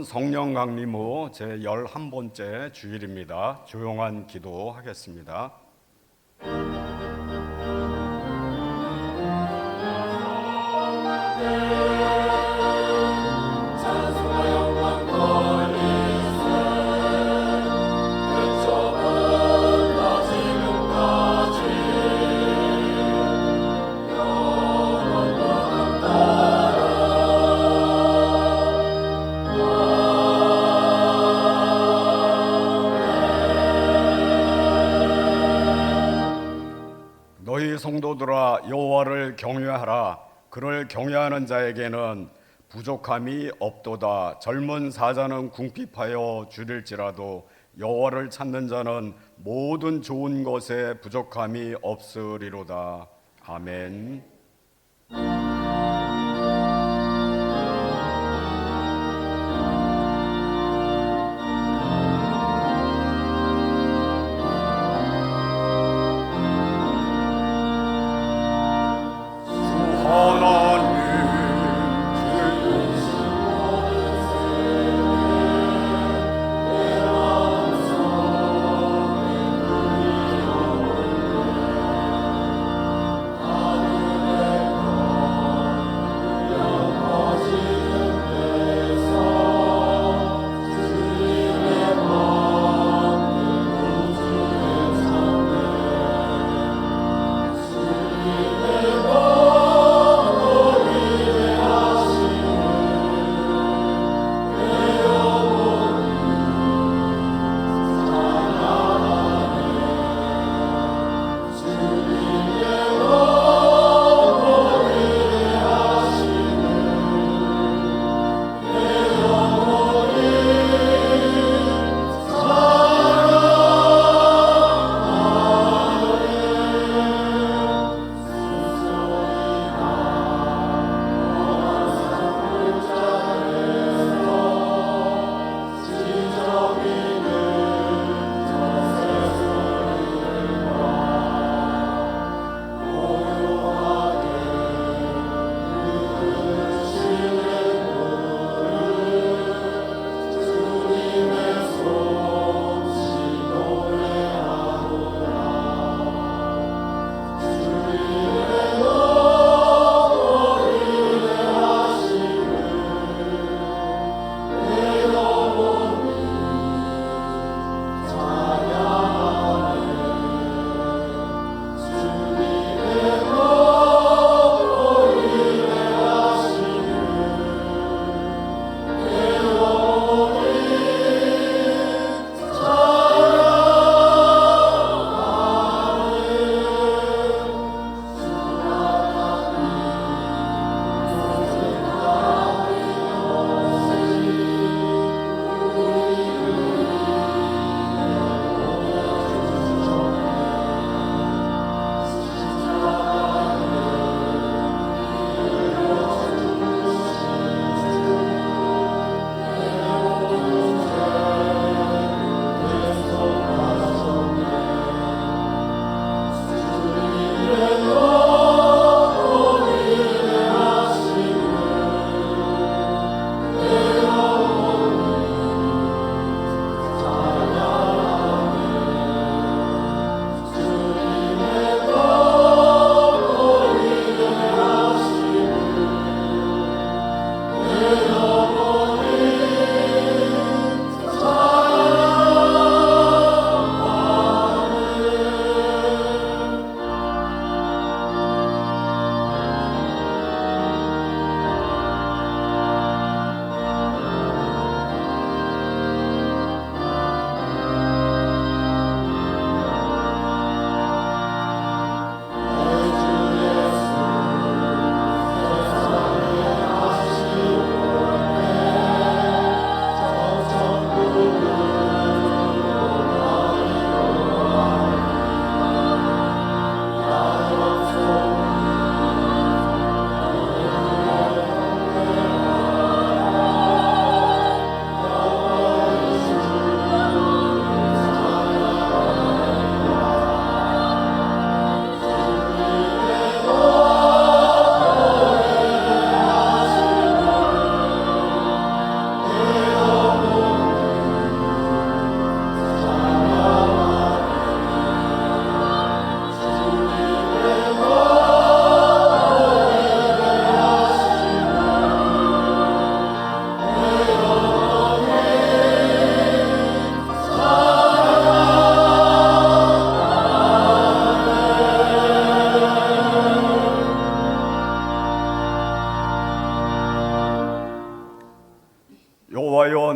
성령 강림 후 제11번째 주일입니다. 조용한 기도 하겠습니다. 너희 성도들아 여호와를 경외하라. 그를 경외하는 자에게는 부족함이 없도다. 젊은 사자는 궁핍하여 줄일지라도 여호와를 찾는 자는 모든 좋은 것에 부족함이 없으리로다. 아멘.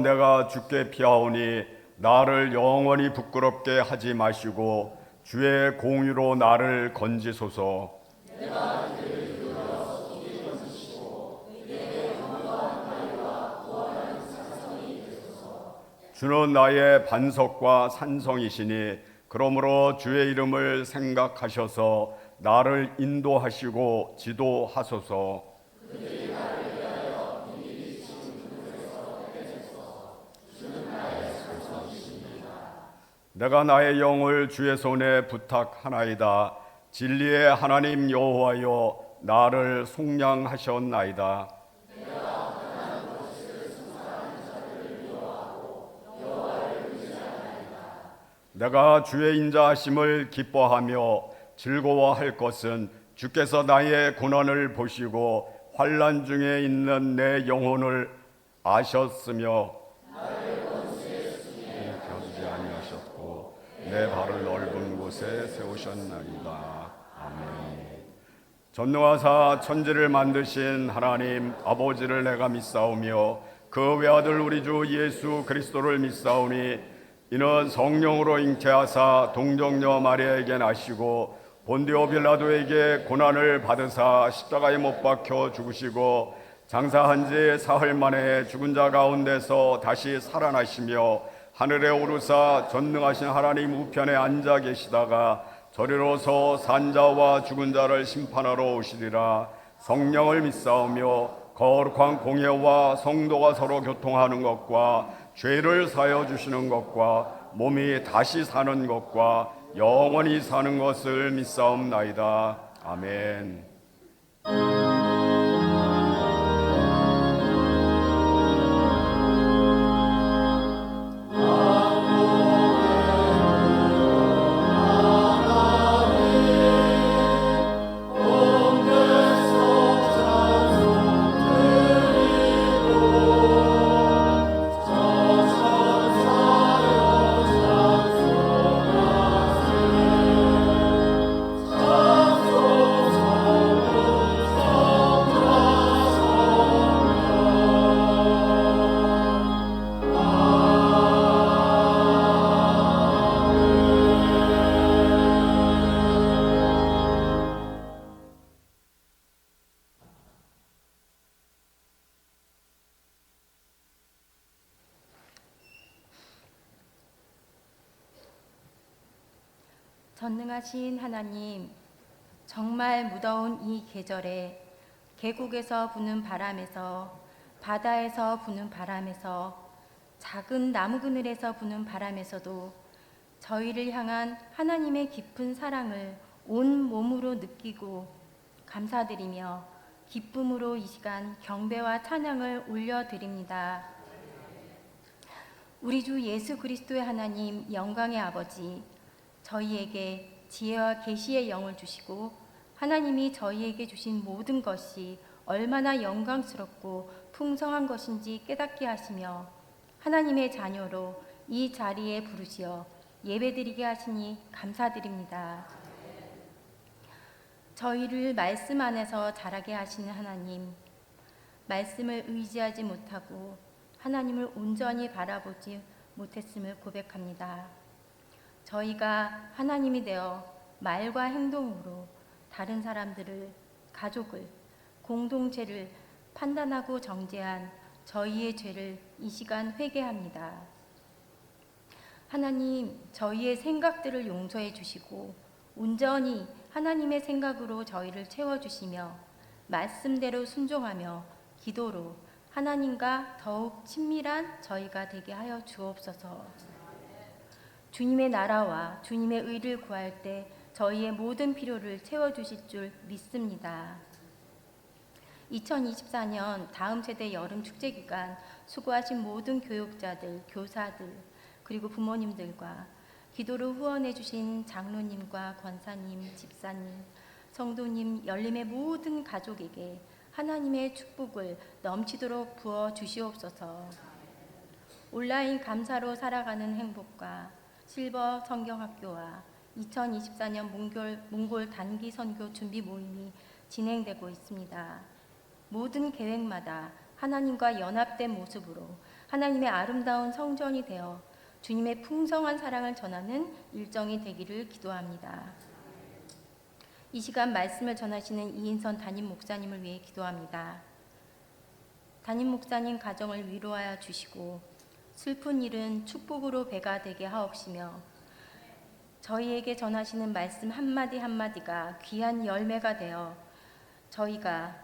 내가 주께 피하오니 나를 영원히 부끄럽게 하지 마시고 주의 공의로 나를 건지소서. 주는 나의 반석과 산성이시니 그러므로 주의 이름을 생각하셔서 나를 인도하시고 지도하소서. 내가 나의 영을 주의 손에 부탁하나이다. 진리의 하나님 여호와여, 나를 속량하셨나이다. 내가 주의 인자하심을 기뻐하며 즐거워할 것은 주께서 나의 고난을 보시고 환난 중에 있는 내 영혼을 아셨으며 펴주지 아니하셨고 내 발을 넓은 곳에 세우셨나이다. 아멘. 전능하사 천지를 만드신 하나님 아버지를 내가 믿사오며 그 외아들 우리 주 예수 그리스도를 믿사오니 이는 성령으로 잉태하사 동정녀 마리아에게 나시고 본디오 빌라도에게 고난을 받으사 십자가에 못 박혀 죽으시고 장사한 지 사흘 만에 죽은 자 가운데서 다시 살아나시며 하늘에 오르사 전능하신 하나님 우편에 앉아 계시다가 저리로서 산자와 죽은 자를 심판하러 오시리라. 성령을 믿사오며 거룩한 공예와 성도가 서로 교통하는 것과 죄를 사여 주시는 것과 몸이 다시 사는 것과 영원히 사는 것을 믿사옵나이다. 아멘. 전능하신 하나님, 정말 무더운 이 계절에 계곡에서 부는 바람에서, 바다에서 부는 바람에서, 작은 나무 그늘에서 부는 바람에서도 저희를 향한 하나님의 깊은 사랑을 온 몸으로 느끼고 감사드리며 기쁨으로 이 시간 경배와 찬양을 올려드립니다. 우리 주 예수 그리스도의 하나님, 영광의 아버지, 저희에게 지혜와 계시의 영을 주시고 하나님이 저희에게 주신 모든 것이 얼마나 영광스럽고 풍성한 것인지 깨닫게 하시며 하나님의 자녀로 이 자리에 부르시어 예배드리게 하시니 감사드립니다. 저희를 말씀 안에서 자라게 하시는 하나님, 말씀을 의지하지 못하고 하나님을 온전히 바라보지 못했음을 고백합니다. 저희가 하나님이 되어 말과 행동으로 다른 사람들을, 가족을, 공동체를 판단하고 정죄한 저희의 죄를 이 시간 회개합니다. 하나님, 저희의 생각들을 용서해 주시고 온전히 하나님의 생각으로 저희를 채워주시며 말씀대로 순종하며 기도로 하나님과 더욱 친밀한 저희가 되게 하여 주옵소서. 주님의 나라와 주님의 의를 구할 때 저희의 모든 필요를 채워주실 줄 믿습니다. 2024년 다음 세대 여름 축제 기간 수고하신 모든 교육자들, 교사들, 그리고 부모님들과 기도로 후원해 주신 장로님과 권사님, 집사님, 성도님, 열림의 모든 가족에게 하나님의 축복을 넘치도록 부어 주시옵소서. 온라인 감사로 살아가는 행복과 실버 성경학교와 2024년 몽골 단기 선교 준비 모임이 진행되고 있습니다. 모든 계획마다 하나님과 연합된 모습으로 하나님의 아름다운 성전이 되어 주님의 풍성한 사랑을 전하는 일정이 되기를 기도합니다. 이 시간 말씀을 전하시는 이인선 담임 목사님을 위해 기도합니다. 담임 목사님 가정을 위로하여 주시고 슬픈 일은 축복으로 배가 되게 하옵시며 저희에게 전하시는 말씀 한마디 한마디가 귀한 열매가 되어 저희가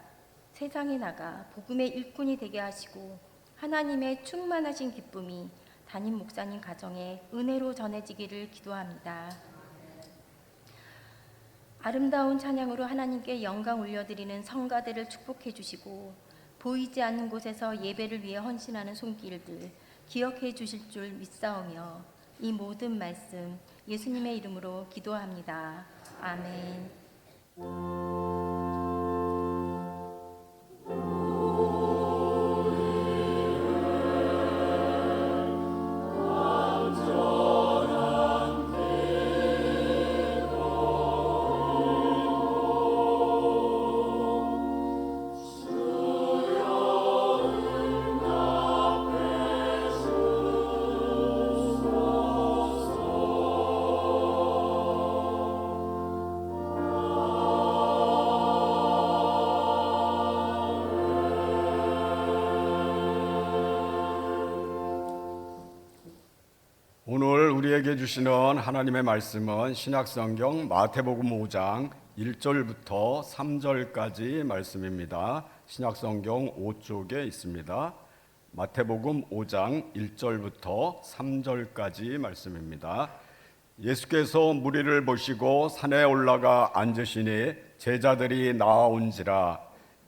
세상에 나가 복음의 일꾼이 되게 하시고 하나님의 충만하신 기쁨이 담임 목사님 가정에 은혜로 전해지기를 기도합니다. 아름다운 찬양으로 하나님께 영광 올려드리는 성가대를 축복해 주시고 보이지 않는 곳에서 예배를 위해 헌신하는 손길들 기억해 주실 줄 믿사오며 이 모든 말씀 예수님의 이름으로 기도합니다. 아멘. 오늘 우리에게 주시는 하나님의 말씀은 신약성경 마태복음 5장 1절부터 3절까지 말씀입니다. 신약성경 5쪽에 있습니다. 마태복음 5장 1절부터 3절까지 말씀입니다. 예수께서 무리를 보시고 산에 올라가 앉으시니 제자들이 나아온지라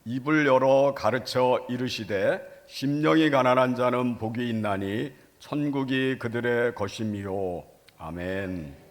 입을 열어 가르쳐 이르시되 심령이 가난한 자는 복이 있나니 천국이 그들의 것임이요. 아멘.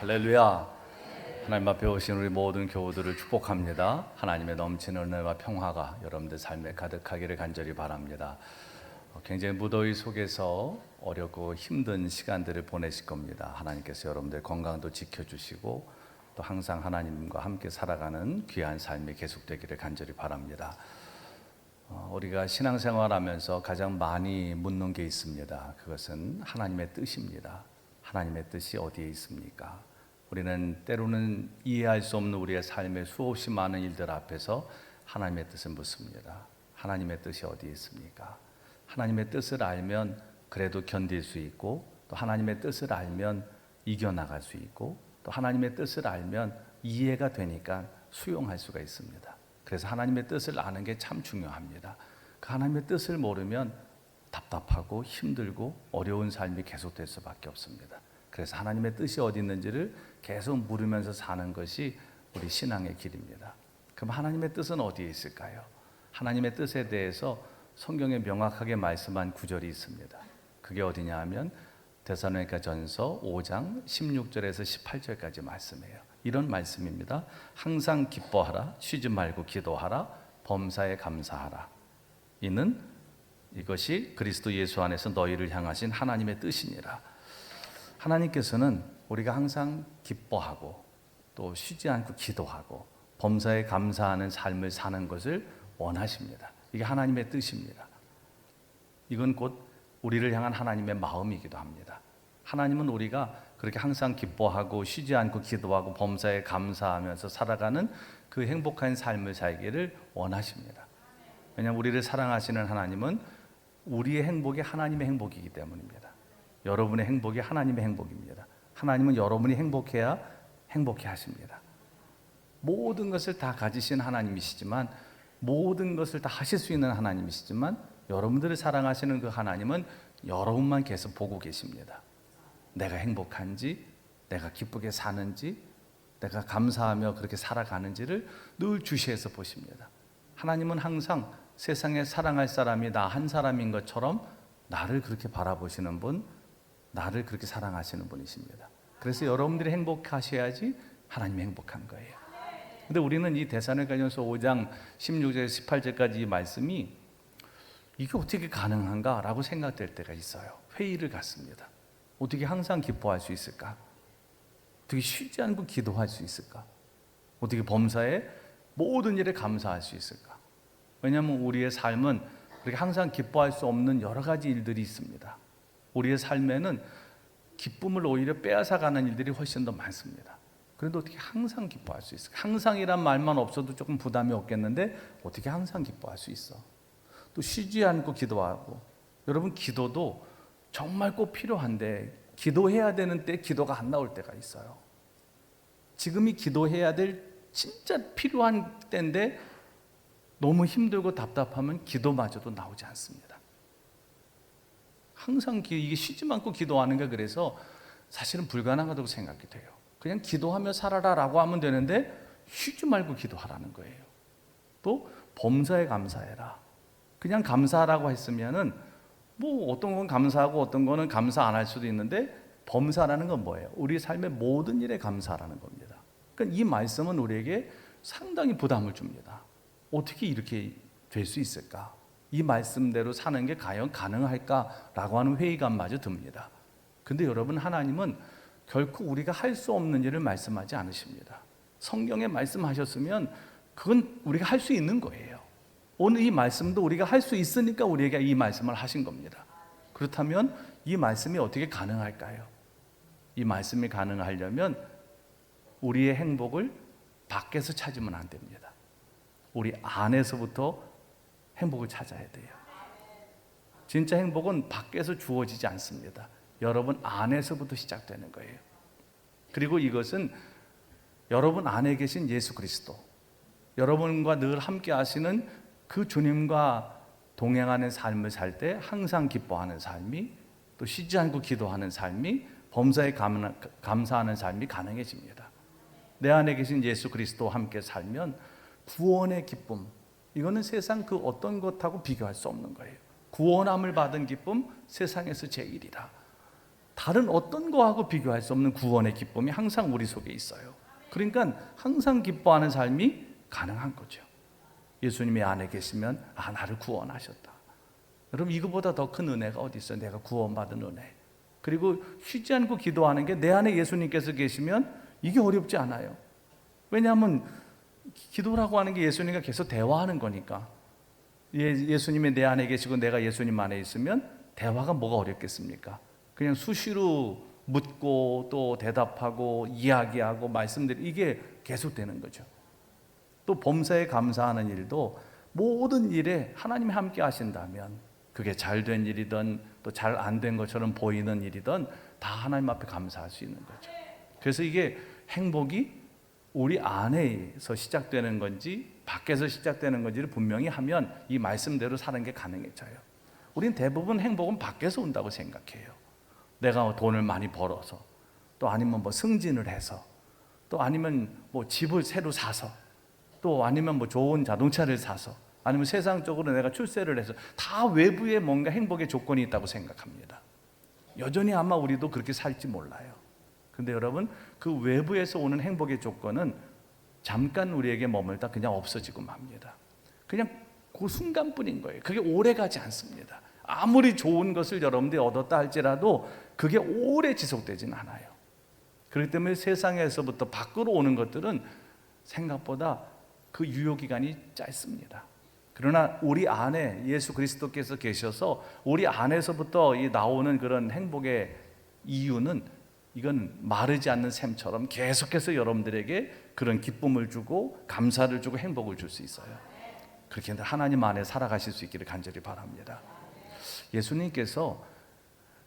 할렐루야. 하나님 앞에 오신 우리 모든 교우들을 축복합니다. 하나님의 넘치는 은혜와 평화가 여러분들 삶에 가득하기를 간절히 바랍니다. 굉장히 무더위 속에서 어렵고 힘든 시간들을 보내실 겁니다. 하나님께서 여러분들 건강도 지켜주시고 또 항상 하나님과 함께 살아가는 귀한 삶이 계속되기를 간절히 바랍니다. 우리가 신앙생활하면서 가장 많이 묻는 게 있습니다. 그것은 하나님의 뜻입니다. 하나님의 뜻이 어디에 있습니까? 우리는 때로는 이해할 수 없는 우리의 삶의 수없이 많은 일들 앞에서 하나님의 뜻을 묻습니다. 하나님의 뜻이 어디에 있습니까? 하나님의 뜻을 알면 그래도 견딜 수 있고, 또 하나님의 뜻을 알면 이겨나갈 수 있고, 또 하나님의 뜻을 알면 이해가 되니까 수용할 수가 있습니다. 그래서 하나님의 뜻을 아는 게 참 중요합니다. 그 하나님의 뜻을 모르면 답답하고 힘들고 어려운 삶이 계속될 수밖에 없습니다. 그래서 하나님의 뜻이 어디 있는지를 계속 물으면서 사는 것이 우리 신앙의 길입니다. 그럼 하나님의 뜻은 어디에 있을까요? 하나님의 뜻에 대해서 성경에 명확하게 말씀한 구절이 있습니다. 그게 어디냐 하면 데살로니가전서 5장 16절에서 18절까지 말씀이에요. 이런 말씀입니다. 항상 기뻐하라, 쉬지 말고 기도하라, 범사에 감사하라. 이것이 그리스도 예수 안에서 너희를 향하신 하나님의 뜻이니라. 하나님께서는 우리가 항상 기뻐하고 또 쉬지 않고 기도하고 범사에 감사하는 삶을 사는 것을 원하십니다. 이게 하나님의 뜻입니다. 이건 곧 우리를 향한 하나님의 마음이기도 합니다. 하나님은 우리가 그렇게 항상 기뻐하고 쉬지 않고 기도하고 범사에 감사하면서 살아가는 그 행복한 삶을 살기를 원하십니다. 왜냐하면 우리를 사랑하시는 하나님은 우리의 행복이 하나님의 행복이기 때문입니다. 여러분의 행복이 하나님의 행복입니다. 하나님은 여러분이 행복해야 행복해 하십니다. 모든 것을 다 가지신 하나님이시지만, 모든 것을 다 하실 수 있는 하나님이시지만, 여러분들을 사랑하시는 그 하나님은 여러분만 계속 보고 계십니다. 내가 행복한지, 내가 기쁘게 사는지, 내가 감사하며 그렇게 살아가는지를 늘 주시해서 보십니다. 하나님은 항상 세상에 사랑할 사람이 나 한 사람인 것처럼 나를 그렇게 바라보시는 분, 나를 그렇게 사랑하시는 분이십니다. 그래서 여러분들이 행복하셔야지 하나님이 행복한 거예요. 근데 우리는 이 데살로니가전서 5장 16절에서 18절까지 이 말씀이 이게 어떻게 가능한가? 라고 생각될 때가 있어요. 회의를 갖습니다. 어떻게 항상 기뻐할 수 있을까? 어떻게 쉬지 않고 기도할 수 있을까? 어떻게 범사에 모든 일에 감사할 수 있을까? 왜냐하면 우리의 삶은 그렇게 항상 기뻐할 수 없는 여러 가지 일들이 있습니다. 우리의 삶에는 기쁨을 오히려 빼앗아가는 일들이 훨씬 더 많습니다. 그런데 어떻게 항상 기뻐할 수 있을까? 항상이란 말만 없어도 조금 부담이 없겠는데 어떻게 항상 기뻐할 수 있어? 또 쉬지 않고 기도하고, 여러분 기도도 정말 꼭 필요한데 기도해야 되는 때 기도가 안 나올 때가 있어요. 지금이 기도해야 될 진짜 필요한 때인데 너무 힘들고 답답하면 기도마저도 나오지 않습니다. 항상 이게 쉬지 않고 기도하는 게 그래서 사실은 불가능하다고 생각이 돼요. 그냥 기도하며 살아라 라고 하면 되는데 쉬지 말고 기도하라는 거예요. 또 범사에 감사해라. 그냥 감사하라고 했으면은 뭐 어떤 건 감사하고 어떤 거는 감사 안 할 수도 있는데, 범사라는 건 뭐예요? 우리 삶의 모든 일에 감사하라는 겁니다. 그러니까 이 말씀은 우리에게 상당히 부담을 줍니다. 어떻게 이렇게 될 수 있을까? 이 말씀대로 사는 게 과연 가능할까라고 하는 회의감마저 듭니다. 근데 여러분, 하나님은 결코 우리가 할 수 없는 일을 말씀하지 않으십니다. 성경에 말씀하셨으면 그건 우리가 할 수 있는 거예요. 오늘 이 말씀도 우리가 할 수 있으니까 우리에게 이 말씀을 하신 겁니다. 그렇다면 이 말씀이 어떻게 가능할까요? 이 말씀이 가능하려면 우리의 행복을 밖에서 찾으면 안 됩니다. 우리 안에서부터 행복을 찾아야 돼요. 진짜 행복은 밖에서 주어지지 않습니다. 여러분 안에서부터 시작되는 거예요. 그리고 이것은 여러분 안에 계신 예수 그리스도, 여러분과 늘 함께 하시는 그 주님과 동행하는 삶을 살 때 항상 기뻐하는 삶이, 또 쉬지 않고 기도하는 삶이, 범사에 감사하는 삶이 가능해집니다. 내 안에 계신 예수 그리스도와 함께 살면 구원의 기쁨, 이거는 세상 그 어떤 것하고 비교할 수 없는 거예요. 구원함을 받은 기쁨, 세상에서 제일이다. 다른 어떤 거하고 비교할 수 없는 구원의 기쁨이 항상 우리 속에 있어요. 그러니까 항상 기뻐하는 삶이 가능한 거죠. 예수님이 안에 계시면 나를 구원하셨다. 여러분, 이거보다 더 큰 은혜가 어디 있어요? 내가 구원받은 은혜. 그리고 쉬지 않고 기도하는 게 내 안에 예수님께서 계시면 이게 어렵지 않아요. 왜냐하면 기도라고 하는 게 예수님과 계속 대화하는 거니까. 예수님이 내 안에 계시고 내가 예수님 안에 있으면 대화가 뭐가 어렵겠습니까? 그냥 수시로 묻고 또 대답하고 이야기하고 말씀드리고 이게 계속되는 거죠. 또 범사에 감사하는 일도 모든 일에 하나님이 함께 하신다면 그게 잘된 일이든 또 잘 안 된 것처럼 보이는 일이든 다 하나님 앞에 감사할 수 있는 거죠. 그래서 이게 행복이 우리 안에서 시작되는 건지 밖에서 시작되는 건지를 분명히 하면 이 말씀대로 사는 게 가능해져요. 우린 대부분 행복은 밖에서 온다고 생각해요. 내가 돈을 많이 벌어서, 또 아니면 뭐 승진을 해서, 또 아니면 뭐 집을 새로 사서, 또 아니면 뭐 좋은 자동차를 사서, 아니면 세상적으로 내가 출세를 해서 다 외부에 뭔가 행복의 조건이 있다고 생각합니다. 여전히 아마 우리도 그렇게 살지 몰라요. 근데 여러분, 그 외부에서 오는 행복의 조건은 잠깐 우리에게 머물다 그냥 없어지고 맙니다. 그냥 그 순간뿐인 거예요. 그게 오래 가지 않습니다. 아무리 좋은 것을 여러분들이 얻었다 할지라도 그게 오래 지속되진 않아요. 그렇기 때문에 세상에서부터 밖으로 오는 것들은 생각보다 그 유효기간이 짧습니다. 그러나 우리 안에 예수 그리스도께서 계셔서 우리 안에서부터 나오는 그런 행복의 이유는 이건 마르지 않는 샘처럼 계속해서 여러분들에게 그런 기쁨을 주고 감사를 주고 행복을 줄 수 있어요. 그렇게 하나님 안에 살아가실 수 있기를 간절히 바랍니다. 예수님께서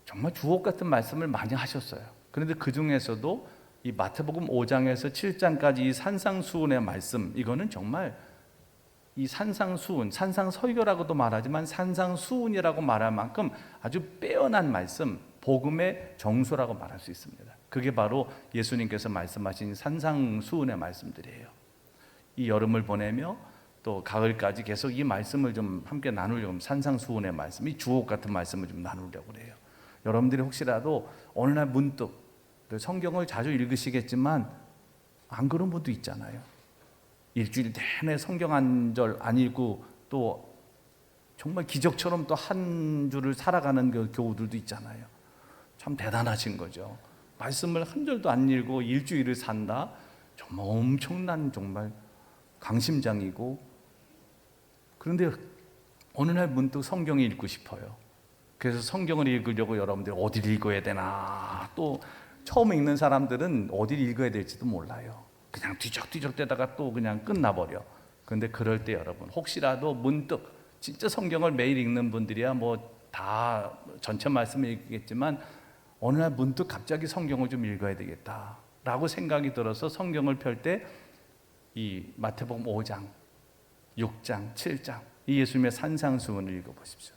정말 주옥 같은 말씀을 많이 하셨어요. 그런데 그 중에서도 이 마태복음 5장에서 7장까지 이 산상수훈의 말씀, 이거는 정말 이 산상수훈, 산상설교라고도 말하지만 산상수훈이라고 말할 만큼 아주 빼어난 말씀, 복음의 정수라고 말할 수 있습니다. 그게 바로 예수님께서 말씀하신 산상수훈의 말씀들이에요. 이 여름을 보내며 또 가을까지 계속 이 말씀을 좀 함께 나누려고, 산상수훈의 말씀, 이 주옥 같은 말씀을 좀 나누려고 그래요. 여러분들이 혹시라도 어느 날 문득 성경을 자주 읽으시겠지만 안 그런 분도 있잖아요. 일주일 내내 성경 한 절 안 읽고 또 정말 기적처럼 또 한 주를 살아가는 그 교우들도 있잖아요. 참 대단하신 거죠. 말씀을 한 절도 안 읽고 일주일을 산다. 정말 엄청난 정말 강심장이고, 그런데 어느 날 문득 성경을 읽고 싶어요. 그래서 성경을 읽으려고 여러분들이 어디를 읽어야 되나, 또 처음 읽는 사람들은 어디를 읽어야 될지도 몰라요. 그냥 뒤적뒤적 대다가 또 그냥 끝나버려. 그런데 그럴 때 여러분, 혹시라도 문득 진짜 성경을 매일 읽는 분들이야 뭐 다 전체 말씀을 읽겠지만 어느 날 문득 갑자기 성경을 좀 읽어야 되겠다라고 생각이 들어서 성경을 펼 때 이 마태복음 5장, 6장, 7장 이 예수님의 산상수훈을 읽어보십시오.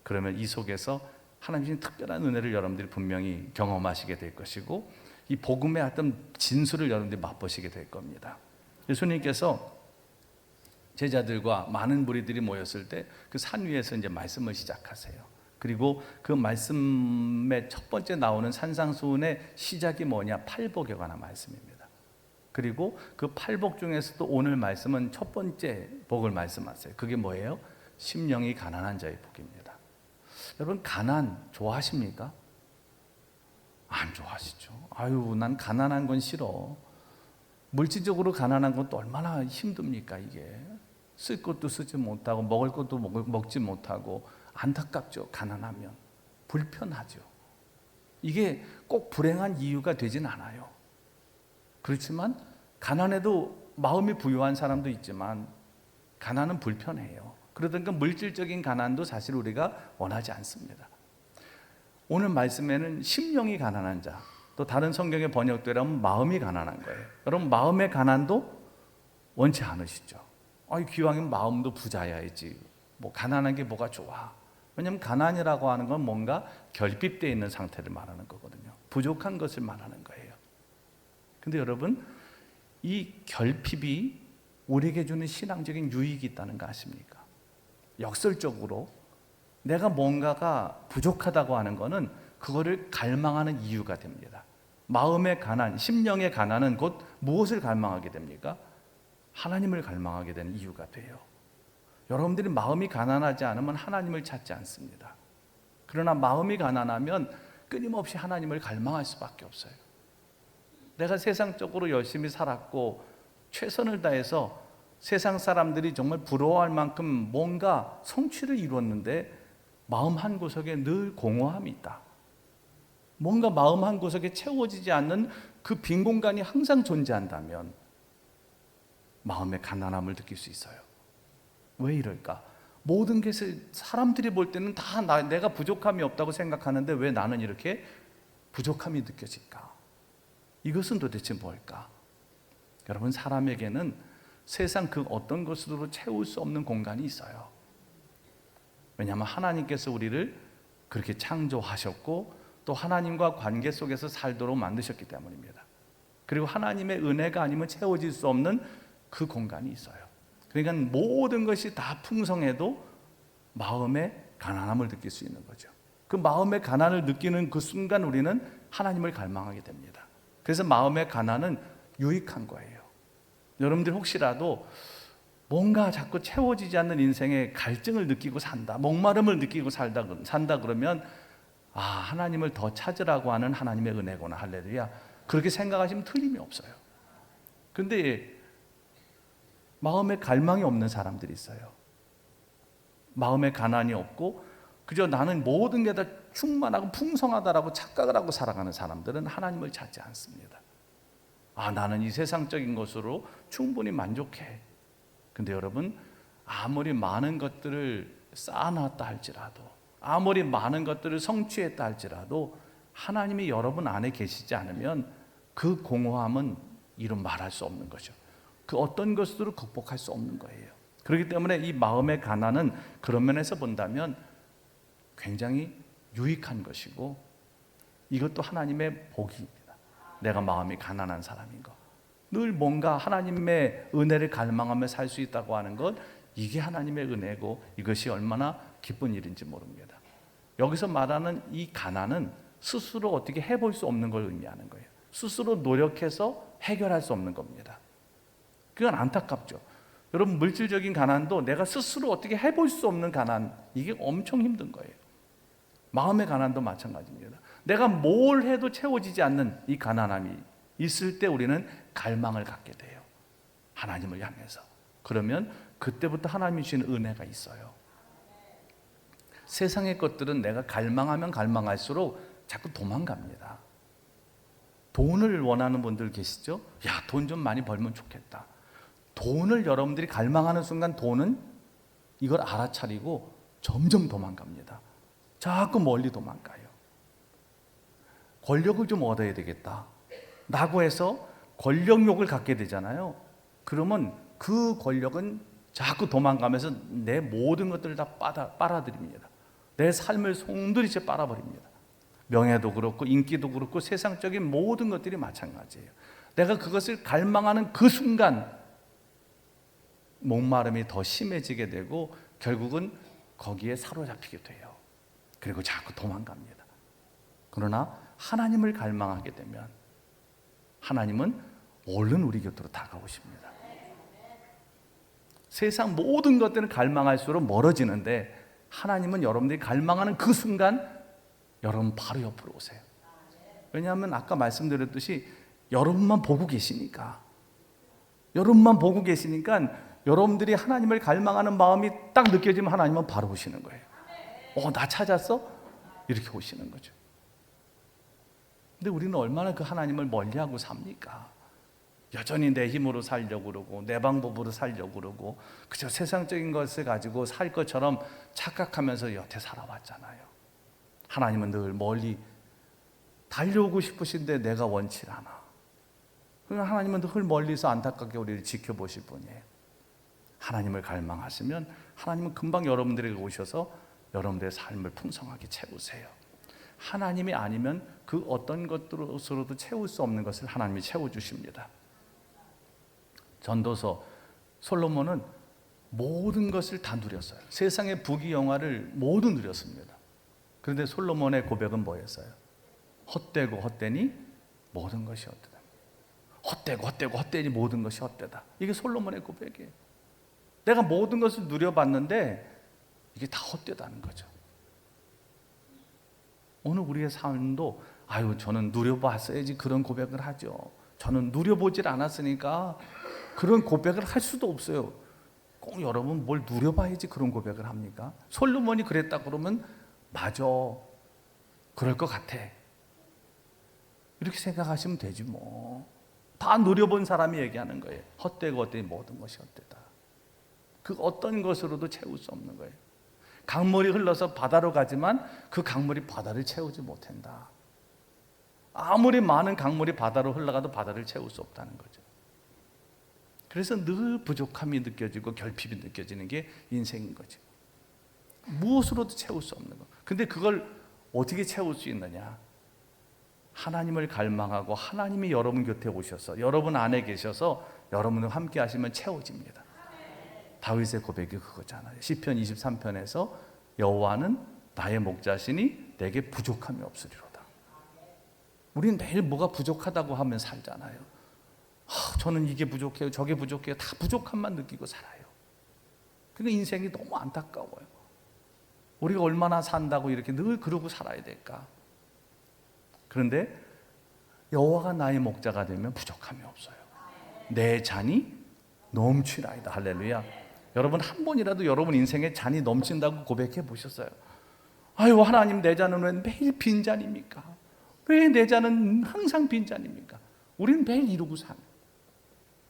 그러면 이 속에서 하나님의 특별한 은혜를 여러분들이 분명히 경험하시게 될 것이고, 이 복음의 어떤 진수를 여러분들이 맛보시게 될 겁니다. 예수님께서 제자들과 많은 무리들이 모였을 때 그 산 위에서 이제 말씀을 시작하세요. 그리고 그 말씀의 첫 번째 나오는 산상수훈의 시작이 뭐냐? 팔복에 관한 말씀입니다. 그리고 그 팔복 중에서도 오늘 말씀은 첫 번째 복을 말씀하세요. 그게 뭐예요? 심령이 가난한 자의 복입니다. 여러분, 가난 좋아하십니까? 안 좋아하시죠. 아유, 난 가난한 건 싫어. 물질적으로 가난한 건 또 얼마나 힘듭니까? 이게 쓸 것도 쓰지 못하고 먹을 것도 먹지 못하고 안타깝죠. 가난하면 불편하죠. 이게 꼭 불행한 이유가 되진 않아요. 그렇지만 가난해도 마음이 부유한 사람도 있지만 가난은 불편해요. 그러니까 물질적인 가난도 사실 우리가 원하지 않습니다. 오늘 말씀에는 심령이 가난한 자, 또 다른 성경의 번역대로는 마음이 가난한 거예요. 여러분, 마음의 가난도 원치 않으시죠? 기왕이면 마음도 부자야지. 뭐 가난한 게 뭐가 좋아? 왜냐하면 가난이라고 하는 건 뭔가 결핍되어 있는 상태를 말하는 거거든요. 부족한 것을 말하는 거예요. 근데 여러분, 이 결핍이 우리에게 주는 신앙적인 유익이 있다는 거 아십니까? 역설적으로 내가 뭔가가 부족하다고 하는 거는 그거를 갈망하는 이유가 됩니다. 마음의 가난, 심령의 가난은 곧 무엇을 갈망하게 됩니까? 하나님을 갈망하게 되는 이유가 돼요. 여러분들이 마음이 가난하지 않으면 하나님을 찾지 않습니다. 그러나 마음이 가난하면 끊임없이 하나님을 갈망할 수밖에 없어요. 내가 세상적으로 열심히 살았고 최선을 다해서 세상 사람들이 정말 부러워할 만큼 뭔가 성취를 이뤘는데 마음 한구석에 늘 공허함이 있다. 뭔가 마음 한구석에 채워지지 않는 그 빈 공간이 항상 존재한다면 마음의 가난함을 느낄 수 있어요. 왜 이럴까? 모든 것을 사람들이 볼 때는 다 내가 부족함이 없다고 생각하는데 왜 나는 이렇게 부족함이 느껴질까? 이것은 도대체 뭘까? 여러분, 사람에게는 세상 그 어떤 것으로 채울 수 없는 공간이 있어요. 왜냐하면 하나님께서 우리를 그렇게 창조하셨고 또 하나님과 관계 속에서 살도록 만드셨기 때문입니다. 그리고 하나님의 은혜가 아니면 채워질 수 없는 그 공간이 있어요. 그러니까 모든 것이 다 풍성해도 마음의 가난함을 느낄 수 있는 거죠. 그 마음의 가난을 느끼는 그 순간 우리는 하나님을 갈망하게 됩니다. 그래서 마음의 가난은 유익한 거예요. 여러분들 혹시라도 뭔가 자꾸 채워지지 않는 인생에 갈증을 느끼고 산다, 목마름을 느끼고 산다 그러면 하나님을 더 찾으라고 하는 하나님의 은혜구나, 할렐루야. 그렇게 생각하시면 틀림이 없어요. 근데 마음에 갈망이 없는 사람들이 있어요. 마음에 가난이 없고 그저 나는 모든 게 다 충만하고 풍성하다라고 착각을 하고 살아가는 사람들은 하나님을 찾지 않습니다. 나는 이 세상적인 것으로 충분히 만족해. 근데 여러분, 아무리 많은 것들을 쌓아놨다 할지라도, 아무리 많은 것들을 성취했다 할지라도 하나님이 여러분 안에 계시지 않으면 그 공허함은 이루 말할 수 없는 거죠. 그 어떤 것으로 극복할 수 없는 거예요. 그렇기 때문에 이 마음의 가난은 그런 면에서 본다면 굉장히 유익한 것이고 이것도 하나님의 복입니다. 내가 마음이 가난한 사람인 것, 늘 뭔가 하나님의 은혜를 갈망하며 살 수 있다고 하는 것, 이게 하나님의 은혜고 이것이 얼마나 기쁜 일인지 모릅니다. 여기서 말하는 이 가난은 스스로 어떻게 해볼 수 없는 걸 의미하는 거예요. 스스로 노력해서 해결할 수 없는 겁니다. 그건 안타깝죠. 여러분, 물질적인 가난도 내가 스스로 어떻게 해볼 수 없는 가난, 이게 엄청 힘든 거예요. 마음의 가난도 마찬가지입니다. 내가 뭘 해도 채워지지 않는 이 가난함이 있을 때 우리는 갈망을 갖게 돼요. 하나님을 향해서. 그러면 그때부터 하나님이 주신 은혜가 있어요. 세상의 것들은 내가 갈망하면 갈망할수록 자꾸 도망갑니다. 돈을 원하는 분들 계시죠? 야, 돈 좀 많이 벌면 좋겠다. 돈을 여러분들이 갈망하는 순간 돈은 이걸 알아차리고 점점 도망갑니다. 자꾸 멀리 도망가요. 권력을 좀 얻어야 되겠다 라고 해서 권력욕을 갖게 되잖아요. 그러면 그 권력은 자꾸 도망가면서 내 모든 것들을 다 빨아들입니다. 내 삶을 송두리째 빨아버립니다. 명예도 그렇고 인기도 그렇고 세상적인 모든 것들이 마찬가지예요. 내가 그것을 갈망하는 그 순간 목마름이 더 심해지게 되고 결국은 거기에 사로잡히게 돼요. 그리고 자꾸 도망갑니다. 그러나 하나님을 갈망하게 되면 하나님은 얼른 우리 곁으로 다가오십니다. 세상 모든 것들은 갈망할수록 멀어지는데 하나님은 여러분들이 갈망하는 그 순간 여러분 바로 옆으로 오세요. 왜냐하면 아까 말씀드렸듯이 여러분만 보고 계시니까, 여러분들이 하나님을 갈망하는 마음이 딱 느껴지면 하나님은 바로 오시는 거예요. 나 찾았어? 이렇게 오시는 거죠. 근데 우리는 얼마나 그 하나님을 멀리하고 삽니까? 여전히 내 힘으로 살려고 그러고 내 방법으로 살려고 그러고 그저 세상적인 것을 가지고 살 것처럼 착각하면서 여태 살아왔잖아요. 하나님은 늘 멀리 달려오고 싶으신데 내가 원치 않아. 그러니까 하나님은 늘 멀리서 안타깝게 우리를 지켜보실 분이에요. 하나님을 갈망하시면 하나님은 금방 여러분들에게 오셔서 여러분들의 삶을 풍성하게 채우세요. 하나님이 아니면 그 어떤 것으로도 채울 수 없는 것을 하나님이 채워주십니다. 전도서 솔로몬은 모든 것을 다 누렸어요. 세상의 부귀영화를 모두 누렸습니다. 그런데 솔로몬의 고백은 뭐였어요? 헛되고 헛되니 모든 것이 헛되다. 헛되고 헛되니 모든 것이 헛되다. 이게 솔로몬의 고백이에요. 내가 모든 것을 누려봤는데 이게 다 헛되다는 거죠. 오늘 우리의 삶도 저는 누려봤어야지 그런 고백을 하죠. 저는 누려보질 않았으니까 그런 고백을 할 수도 없어요. 꼭 여러분 뭘 누려봐야지 그런 고백을 합니까? 솔로몬이 그랬다 그러면 맞아, 그럴 것 같아, 이렇게 생각하시면 되지 뭐. 다 누려본 사람이 얘기하는 거예요. 헛되고 헛되니 모든 것이 헛되다. 그 어떤 것으로도 채울 수 없는 거예요. 강물이 흘러서 바다로 가지만 그 강물이 바다를 채우지 못한다. 아무리 많은 강물이 바다로 흘러가도 바다를 채울 수 없다는 거죠. 그래서 늘 부족함이 느껴지고 결핍이 느껴지는 게 인생인 거죠. 무엇으로도 채울 수 없는 거. 근데 그걸 어떻게 채울 수 있느냐? 하나님을 갈망하고 하나님이 여러분 곁에 오셔서 여러분 안에 계셔서 여러분과 함께 하시면 채워집니다. 다윗의 고백이 그거잖아요. 시편 23편에서 여호와는 나의 목자시니 내게 부족함이 없으리로다. 우리는 매일 뭐가 부족하다고 하면 살잖아요. 저는 이게 부족해요, 저게 부족해요. 다 부족함만 느끼고 살아요. 그러니까 인생이 너무 안타까워요. 우리가 얼마나 산다고 이렇게 늘 그러고 살아야 될까? 그런데 여호와가 나의 목자가 되면 부족함이 없어요. 내 잔이 넘치나이다. 할렐루야. 여러분 한 번이라도 여러분 인생에 잔이 넘친다고 고백해 보셨어요? 하나님, 내 잔은 왜 매일 빈잔입니까? 왜 내 잔은 항상 빈잔입니까? 우리는 매일 이루고 사는.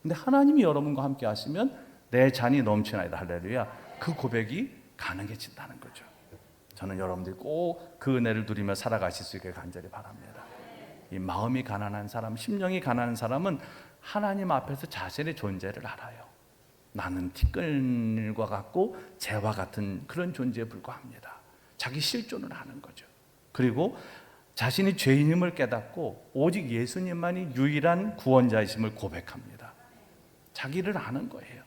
근데 하나님이 여러분과 함께 하시면 내 잔이 넘치나이다. 할렐루야. 그 고백이 가능해진다는 거죠. 저는 여러분들이 꼭 그 은혜를 누리며 살아가실 수 있게 간절히 바랍니다. 이 마음이 가난한 사람, 심령이 가난한 사람은 하나님 앞에서 자신의 존재를 알아요. 나는 티끌과 같고 재와 같은 그런 존재에 불과합니다. 자기 실존을 아는 거죠. 그리고 자신이 죄인임을 깨닫고 오직 예수님만이 유일한 구원자이심을 고백합니다. 자기를 아는 거예요.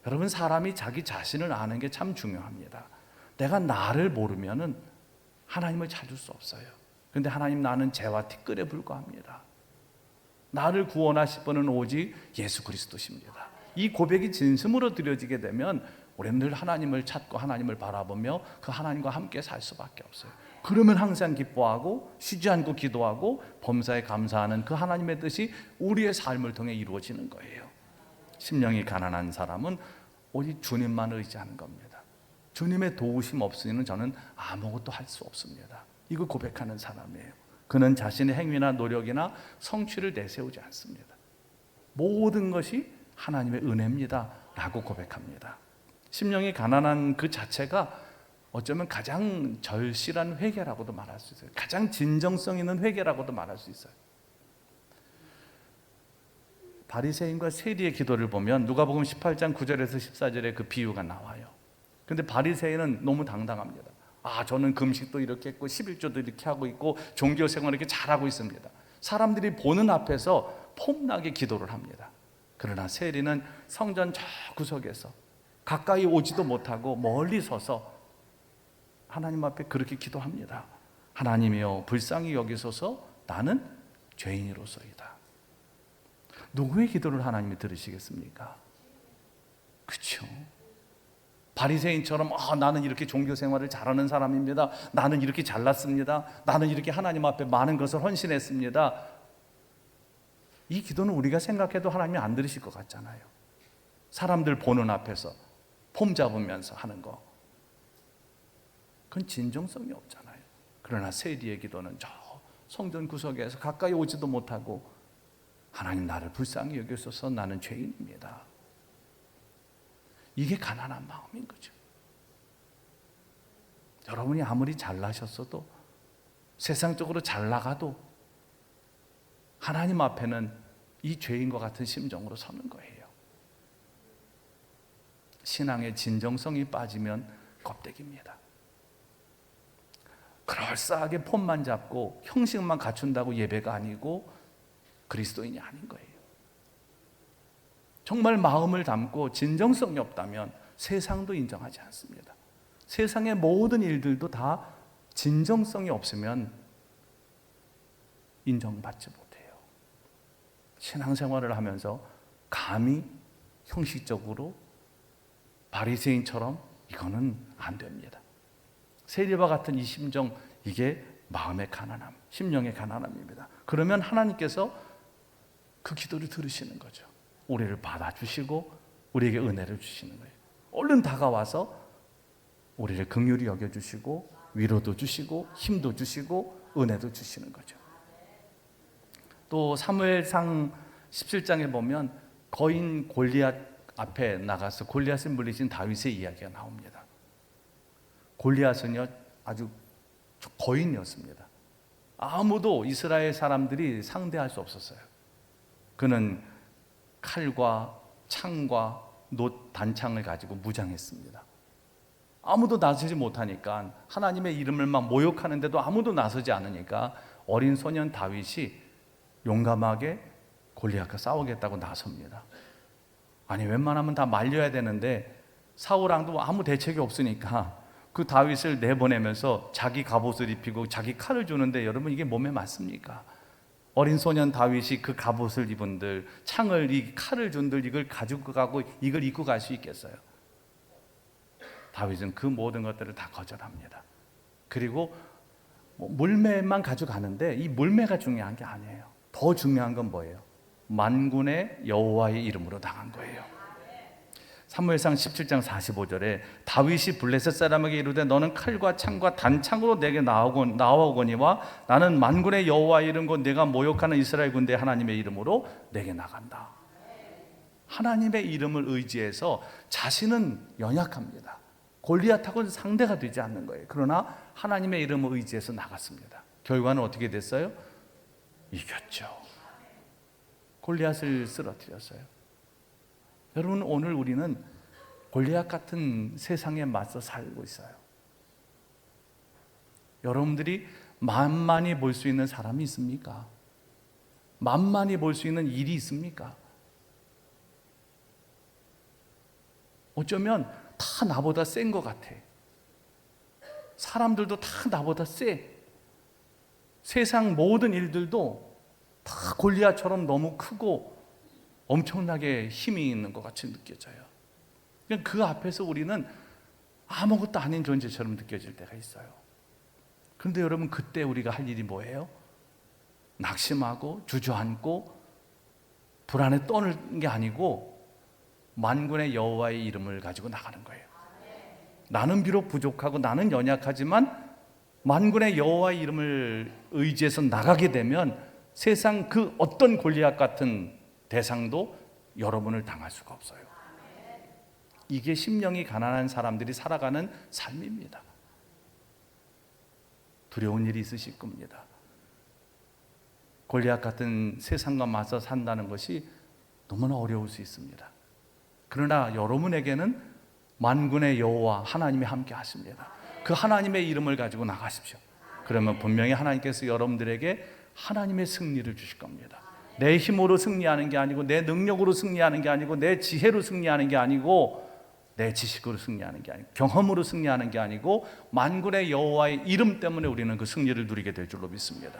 여러분, 사람이 자기 자신을 아는 게 참 중요합니다. 내가 나를 모르면은 하나님을 찾을 수 없어요. 그런데 하나님, 나는 죄와 티끌에 불과합니다. 나를 구원하실 분은 오직 예수 그리스도십니다. 이 고백이 진심으로 드려지게 되면 우리는 늘 하나님을 찾고 하나님을 바라보며 그 하나님과 함께 살 수밖에 없어요. 그러면 항상 기뻐하고 쉬지 않고 기도하고 범사에 감사하는 그 하나님의 뜻이 우리의 삶을 통해 이루어지는 거예요. 심령이 가난한 사람은 오직 주님만 의지하는 겁니다. 주님의 도우심 없이는 저는 아무것도 할 수 없습니다. 이거 고백하는 사람이에요. 그는 자신의 행위나 노력이나 성취를 내세우지 않습니다. 모든 것이 하나님의 은혜입니다 라고 고백합니다. 심령이 가난한 그 자체가 어쩌면 가장 절실한 회개라고도 말할 수 있어요. 가장 진정성 있는 회개라고도 말할 수 있어요. 바리새인과 세리의 기도를 보면 누가복음 18장 9절에서 14절에 그 비유가 나와요. 근데 바리새인은 너무 당당합니다. 저는 금식도 이렇게 했고 11조도 이렇게 하고 있고 종교 생활을 이렇게 잘하고 있습니다. 사람들이 보는 앞에서 폼나게 기도를 합니다. 그러나 세리는 성전 저 구석에서 가까이 오지도 못하고 멀리 서서 하나님 앞에 그렇게 기도합니다. 하나님이여, 불쌍히 여기소서, 나는 죄인으로서이다. 누구의 기도를 하나님이 들으시겠습니까? 그렇죠? 바리새인처럼 나는 이렇게 종교 생활을 잘하는 사람입니다. 나는 이렇게 잘났습니다. 나는 이렇게 하나님 앞에 많은 것을 헌신했습니다. 이 기도는 우리가 생각해도 하나님이 안 들으실 것 같잖아요. 사람들 보는 앞에서 폼 잡으면서 하는 거, 그건 진정성이 없잖아요. 그러나 세리의 기도는 저 성전 구석에서 가까이 오지도 못하고 하나님, 나를 불쌍히 여기소서, 나는 죄인입니다. 이게 가난한 마음인 거죠. 여러분이 아무리 잘나셨어도, 세상적으로 잘 나가도 하나님 앞에는 이 죄인과 같은 심정으로 서는 거예요. 신앙의 진정성이 빠지면 껍데기입니다. 그럴싸하게 폼만 잡고 형식만 갖춘다고 예배가 아니고 그리스도인이 아닌 거예요. 정말 마음을 담고 진정성이 없다면 세상도 인정하지 않습니다. 세상의 모든 일들도 다 진정성이 없으면 인정받지 못해요. 신앙생활을 하면서 감히 형식적으로 바리새인처럼 이거는 안 됩니다. 세리와 같은 이 심정, 이게 마음의 가난함, 심령의 가난함입니다. 그러면 하나님께서 그 기도를 들으시는 거죠. 우리를 받아주시고 우리에게 은혜를 주시는 거예요. 얼른 다가와서 우리를 긍휼히 여겨주시고 위로도 주시고 힘도 주시고 은혜도 주시는 거죠. 또 사무엘상 17장에 보면 거인 골리앗 앞에 나가서 골리앗을 물리친 다윗의 이야기가 나옵니다. 골리앗은요 아주 거인이었습니다. 아무도 이스라엘 사람들이 상대할 수 없었어요. 그는 칼과 창과 놋 단창을 가지고 무장했습니다. 아무도 나서지 못하니까, 하나님의 이름을 막 모욕하는데도 아무도 나서지 않으니까 어린 소년 다윗이 용감하게 골리앗과 싸우겠다고 나섭니다. 아니 웬만하면 다 말려야 되는데 사울왕도 아무 대책이 없으니까 그 다윗을 내보내면서 자기 갑옷을 입히고 자기 칼을 주는데, 여러분 이게 몸에 맞습니까? 어린 소년 다윗이 그 갑옷을 입은들, 창을, 이 칼을 준들 이걸 가지고 가고 이걸 입고 갈 수 있겠어요? 다윗은 그 모든 것들을 다 거절합니다. 그리고 물매만 가져가는데 이 물매가 중요한 게 아니에요. 더 중요한 건 뭐예요? 만군의 여호와의 이름으로 당한 거예요. 사무엘상 17장 45절에 다윗이 블레셋 사람에게 이르되 너는 칼과 창과 단창으로 내게 나아오거니와 나는 만군의 여호와의 이름 곧 내가 모욕하는 이스라엘 군대 하나님의 이름으로 내게 나간다. 하나님의 이름을 의지해서 자신은 연약합니다. 골리앗하고는 상대가 되지 않는 거예요. 그러나 하나님의 이름을 의지해서 나갔습니다. 결과는 어떻게 됐어요? 이겼죠. 골리앗을 쓰러뜨렸어요. 여러분 오늘 우리는 골리앗 같은 세상에 맞서 살고 있어요. 여러분들이 만만히 볼 수 있는 사람이 있습니까? 만만히 볼 수 있는 일이 있습니까? 어쩌면 다 나보다 센 것 같아. 사람들도 다 나보다 세. 세상 모든 일들도 다 골리앗처럼 너무 크고 엄청나게 힘이 있는 것 같이 느껴져요. 그 앞에서 우리는 아무것도 아닌 존재처럼 느껴질 때가 있어요. 그런데 여러분 그때 우리가 할 일이 뭐예요? 낙심하고 주저앉고 불안에 떠는 게 아니고 만군의 여호와의 이름을 가지고 나가는 거예요. 나는 비록 부족하고 나는 연약하지만 만군의 여호와의 이름을 의지해서 나가게 되면 세상 그 어떤 골리앗 같은 대상도 여러분을 당할 수가 없어요. 이게 심령이 가난한 사람들이 살아가는 삶입니다. 두려운 일이 있으실 겁니다. 골리앗 같은 세상과 맞서 산다는 것이 너무나 어려울 수 있습니다. 그러나 여러분에게는 만군의 여호와 하나님이 함께 하십니다. 그 하나님의 이름을 가지고 나가십시오. 그러면 분명히 하나님께서 여러분들에게 하나님의 승리를 주실 겁니다. 내 힘으로 승리하는 게 아니고, 내 능력으로 승리하는 게 아니고, 내 지혜로 승리하는 게 아니고, 내 지식으로 승리하는 게 아니고, 경험으로 승리하는 게 아니고, 만군의 여호와의 이름 때문에 우리는 그 승리를 누리게 될 줄로 믿습니다.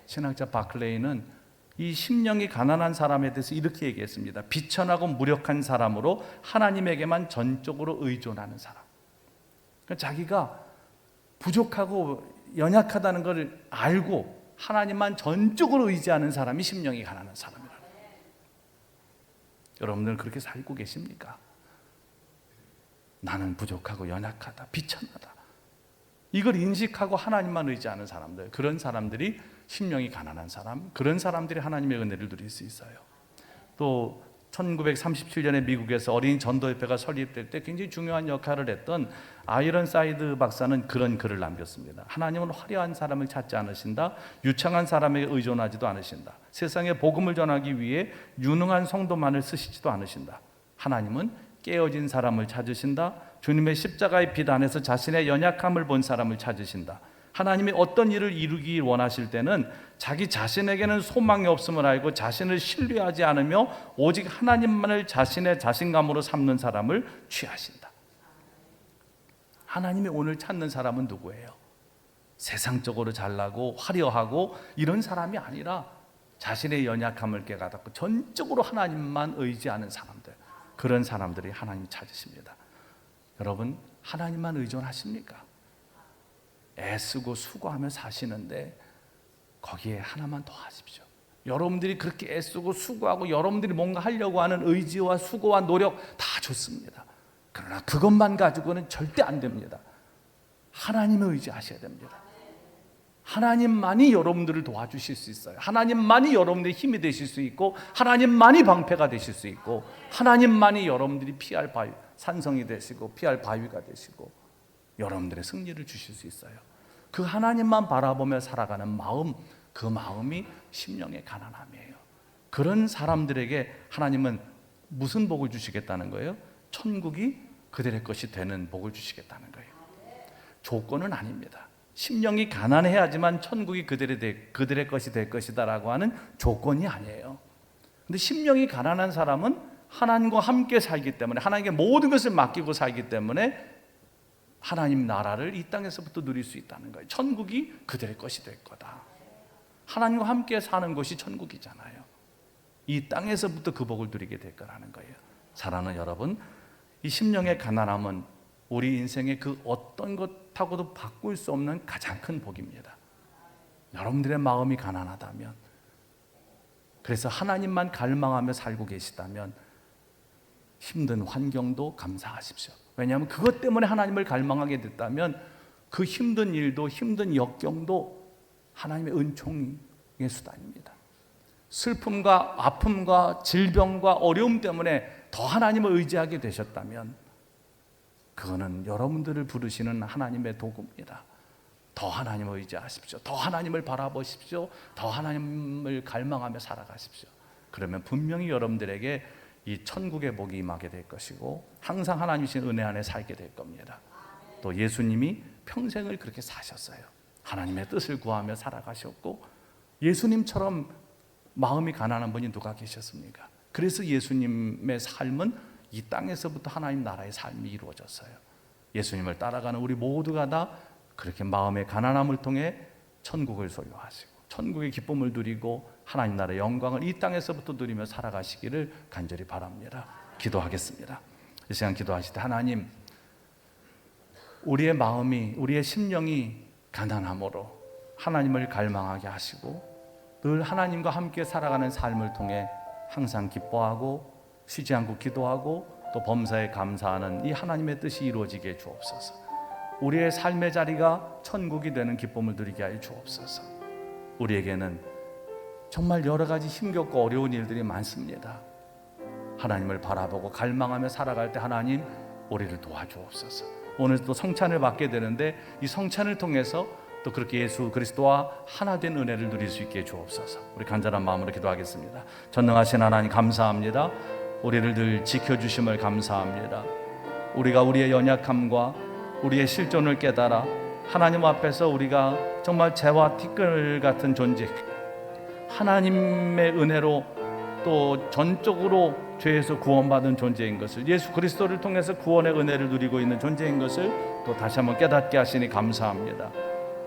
신학자 바클레이는 이 심령이 가난한 사람에 대해서 이렇게 얘기했습니다. 비천하고 무력한 사람으로 하나님에게만 전적으로 의존하는 사람. 그러니까 자기가 부족하고 연약하다는 걸 알고 하나님만 전적으로 의지하는 사람이 심령이 가난한 사람이라는 거예요. 여러분들은 그렇게 살고 계십니까? 나는 부족하고 연약하다, 비천하다. 이걸 인식하고 하나님만 의지하는 사람들, 그런 사람들이 심령이 가난한 사람, 그런 사람들이 하나님의 은혜를 누릴 수 있어요. 또 1937년에 미국에서 어린이 전도협회가 설립될 때 굉장히 중요한 역할을 했던 아이런사이드 박사는 그런 글을 남겼습니다. 하나님은 화려한 사람을 찾지 않으신다. 유창한 사람에게 의존하지도 않으신다. 세상에 복음을 전하기 위해 유능한 성도만을 쓰시지도 않으신다. 하나님은 깨어진 사람을 찾으신다. 주님의 십자가의 빛 안에서 자신의 연약함을 본 사람을 찾으신다. 하나님이 어떤 일을 이루기 원하실 때는 자기 자신에게는 소망이 없음을 알고 자신을 신뢰하지 않으며 오직 하나님만을 자신의 자신감으로 삼는 사람을 취하신다. 하나님이 오늘 찾는 사람은 누구예요? 세상적으로 잘나고 화려하고 이런 사람이 아니라 자신의 연약함을 깨닫고 전적으로 하나님만 의지하는 사람들, 그런 사람들이 하나님 찾으십니다. 여러분, 하나님만 의존하십니까? 애쓰고 수고하며 사시는데 거기에 하나만 더 하십시오. 여러분들이 그렇게 애쓰고 수고하고 여러분들이 뭔가 하려고 하는 의지와 수고와 노력 다 좋습니다. 그러나 그것만 가지고는 절대 안 됩니다. 하나님을 의지하셔야 됩니다. 하나님만이 여러분들을 도와주실 수 있어요. 하나님만이 여러분들의 힘이 되실 수 있고, 하나님만이 방패가 되실 수 있고, 하나님만이 여러분들이 피할 바위, 산성이 되시고 피할 바위가 되시고 여러분들의 승리를 주실 수 있어요. 그 하나님만 바라보며 살아가는 마음, 그 마음이 심령의 가난함이에요. 그런 사람들에게 하나님은 무슨 복을 주시겠다는 거예요? 천국이 그들의 것이 되는 복을 주시겠다는 거예요. 조건은 아닙니다. 심령이 가난해야지만 천국이 그들의 것이 될 것이다라고 하는 조건이 아니에요. 근데 심령이 가난한 사람은 하나님과 함께 살기 때문에, 하나님께 모든 것을 맡기고 살기 때문에 하나님 나라를 이 땅에서부터 누릴 수 있다는 거예요. 천국이 그들의 것이 될 거다. 하나님과 함께 사는 것이 천국이잖아요. 이 땅에서부터 그 복을 누리게 될 거라는 거예요. 사랑하는 여러분, 이 심령의 가난함은 우리 인생의 그 어떤 것하고도 바꿀 수 없는 가장 큰 복입니다. 여러분들의 마음이 가난하다면, 그래서 하나님만 갈망하며 살고 계시다면 힘든 환경도 감사하십시오. 왜냐하면 그것 때문에 하나님을 갈망하게 됐다면 그 힘든 일도, 힘든 역경도 하나님의 은총의 수단입니다. 슬픔과 아픔과 질병과 어려움 때문에 더 하나님을 의지하게 되셨다면 그거는 여러분들을 부르시는 하나님의 도구입니다. 더 하나님을 의지하십시오. 더 하나님을 바라보십시오. 더 하나님을 갈망하며 살아가십시오. 그러면 분명히 여러분들에게 이 천국의 복이 임하게 될 것이고 항상 하나님 주신 은혜 안에 살게 될 겁니다. 또 예수님이 평생을 그렇게 사셨어요. 하나님의 뜻을 구하며 살아가셨고, 예수님처럼 마음이 가난한 분이 누가 계셨습니까? 그래서 예수님의 삶은 이 땅에서부터 하나님 나라의 삶이 이루어졌어요. 예수님을 따라가는 우리 모두가 다 그렇게 마음의 가난함을 통해 천국을 소유하시고 천국의 기쁨을 누리고 하나님 나라의 영광을 이 땅에서부터 누리며 살아가시기를 간절히 바랍니다. 기도하겠습니다. 이 시간 기도하실 때, 하나님, 우리의 마음이, 우리의 심령이 가난함으로 하나님을 갈망하게 하시고 늘 하나님과 함께 살아가는 삶을 통해 항상 기뻐하고 쉬지 않고 기도하고 또 범사에 감사하는 이 하나님의 뜻이 이루어지게 주옵소서. 우리의 삶의 자리가 천국이 되는 기쁨을 누리게 하여 주옵소서. 우리에게는 정말 여러 가지 힘겹고 어려운 일들이 많습니다. 하나님을 바라보고 갈망하며 살아갈 때 하나님, 우리를 도와주옵소서. 오늘 또 성찬을 받게 되는데 이 성찬을 통해서 또 그렇게 예수 그리스도와 하나 된 은혜를 누릴 수 있게 주옵소서. 우리 간절한 마음으로 기도하겠습니다. 전능하신 하나님, 감사합니다. 우리를 늘 지켜주심을 감사합니다. 우리가 우리의 연약함과 우리의 실존을 깨달아 하나님 앞에서 우리가 정말 재와 티끌 같은 존재, 하나님의 은혜로 또 전적으로 죄에서 구원받은 존재인 것을, 예수 그리스도를 통해서 구원의 은혜를 누리고 있는 존재인 것을 또 다시 한번 깨닫게 하시니 감사합니다.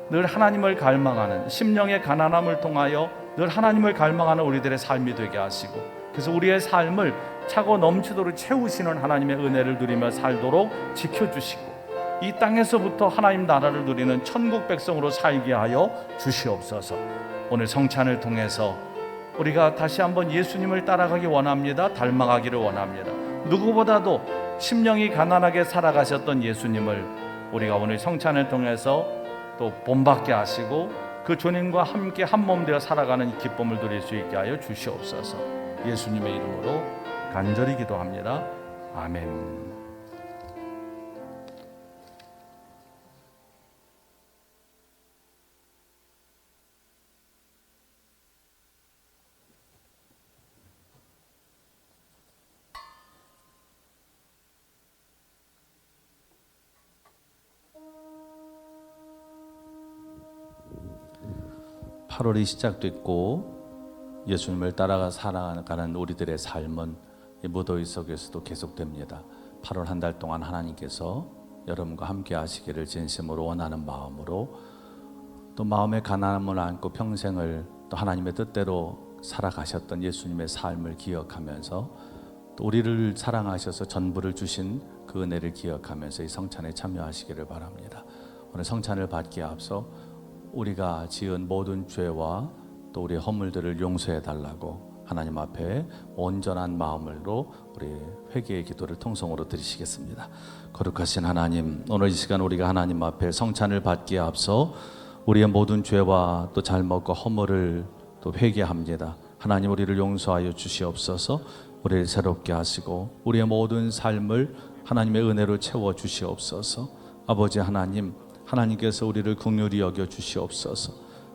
늘 하나님을 갈망하는, 심령의 가난함을 통하여 늘 하나님을 갈망하는 우리들의 삶이 되게 하시고, 그래서 우리의 삶을 차고 넘치도록 채우시는 하나님의 은혜를 누리며 살도록 지켜주시고 이 땅에서부터 하나님 나라를 누리는 천국 백성으로 살게 하여 주시옵소서. 오늘 성찬을 통해서 우리가 다시 한번 예수님을 따라가기 원합니다. 닮아가기를 원합니다. 누구보다도 심령이 가난하게 살아가셨던 예수님을 우리가 오늘 성찬을 통해서 또 본받게 하시고 그 주님과 함께 한몸 되어 살아가는 이 기쁨을 누릴 수 있게 하여 주시옵소서. 예수님의 이름으로 간절히 기도합니다. 아멘. 8월이 시작됐고 예수님을 따라가 살아가는 우리들의 삶은 이 무더위 속에서도 계속됩니다. 8월 한 달 동안 하나님께서 여러분과 함께 하시기를 진심으로 원하는 마음으로 또 마음의 가난함을 안고 평생을 또 하나님의 뜻대로 살아가셨던 예수님의 삶을 기억하면서 또 우리를 사랑하셔서 전부를 주신 그 은혜를 기억하면서 이 성찬에 참여하시기를 바랍니다. 오늘 성찬을 받기에 앞서 우리가 지은 모든 죄와 또 우리의 허물들을 용서해 달라고 하나님 앞에 온전한 마음으로 우리 회개의 기도를 통성으로 드리시겠습니다. 거룩하신 하나님, 오늘 이 시간 우리가 하나님 앞에 성찬을 받기에 앞서 우리의 모든 죄와 또 잘못과 허물을 또 회개합니다. 하나님, 우리를 용서하여 주시옵소서. 우리를 새롭게 하시고 우리의 모든 삶을 하나님의 은혜로 채워 주시옵소서. 아버지 하나님, 하나님께서 우리를 긍휼히 여겨 주시옵소서.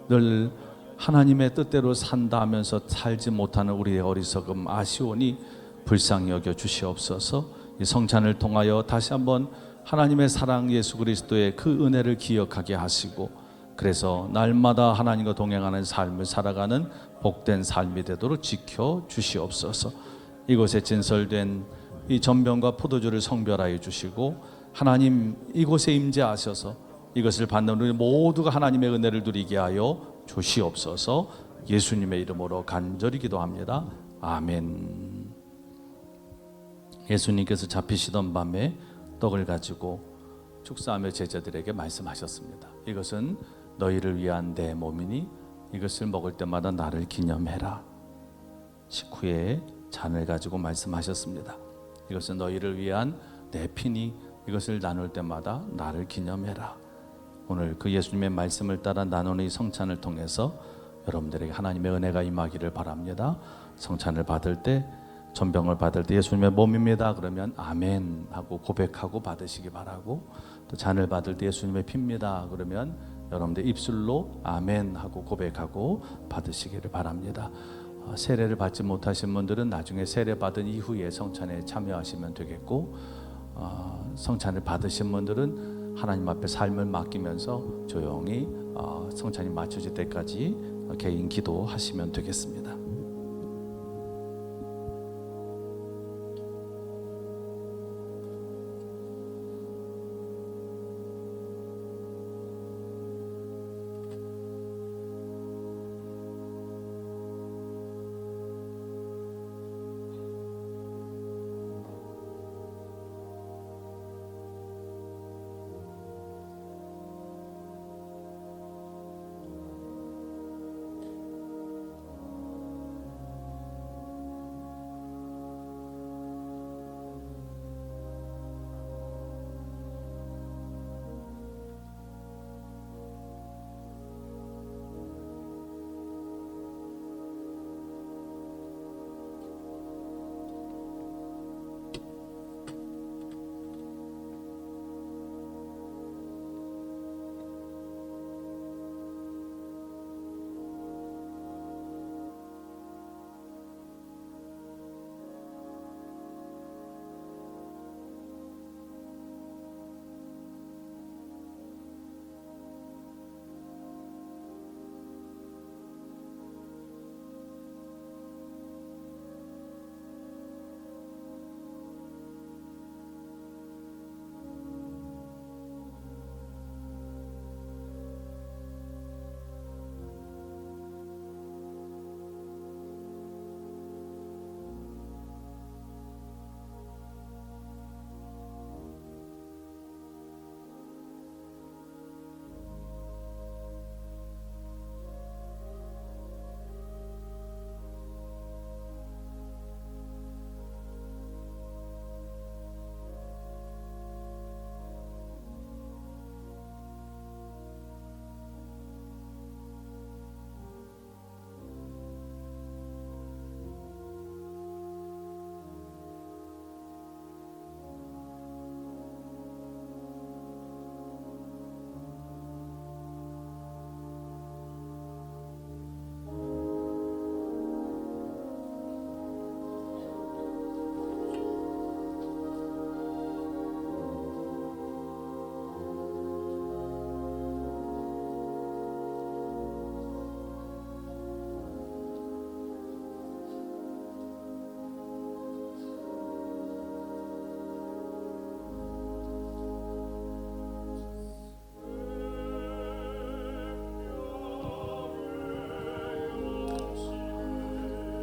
늘 하나님의 뜻대로 산다 하면서 살지 못하는 우리의 어리석음 아쉬우니 불쌍히 여겨 주시옵소서. 이 성찬을 통하여 다시 한번 하나님의 사랑 예수 그리스도의 그 은혜를 기억하게 하시고, 그래서 날마다 하나님과 동행하는 삶을 살아가는 복된 삶이 되도록 지켜 주시옵소서. 이곳에 진설된 이 전병과 포도주를 성별하여 주시고, 하나님 이곳에 임재하셔서 이것을 받는 우리 모두가 하나님의 은혜를 누리게 하여 주시옵소서. 예수님의 이름으로 간절히 기도합니다. 아멘. 예수님께서 잡히시던 밤에 떡을 가지고 축사하며 제자들에게 말씀하셨습니다. 이것은 너희를 위한 내 몸이니 이것을 먹을 때마다 나를 기념해라. 식후에 잔을 가지고 말씀하셨습니다. 이것은 너희를 위한 내 피니 이것을 나눌 때마다 나를 기념해라. 오늘 그 예수님의 말씀을 따라 나누는 이 성찬을 통해서 여러분들에게 하나님의 은혜가 임하기를 바랍니다. 성찬을 받을 때, 전병을 받을 때 예수님의 몸입니다 그러면 아멘 하고 고백하고 받으시기 바라고, 또 잔을 받을 때 예수님의 피입니다 그러면 여러분들 입술로 아멘 하고 고백하고 받으시기를 바랍니다. 세례를 받지 못하신 분들은 나중에 세례 받은 이후에 성찬에 참여하시면 되겠고, 성찬을 받으신 분들은 하나님 앞에 삶을 맡기면서 조용히 성찬이 마쳐질 때까지 개인 기도하시면 되겠습니다.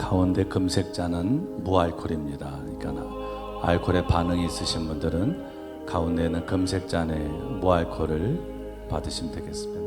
가운데 금색잔은 무알콜입니다. 그러니까 알코올에 반응이 있으신 분들은 가운데는 금색잔에 무알콜을 받으시면 되겠습니다.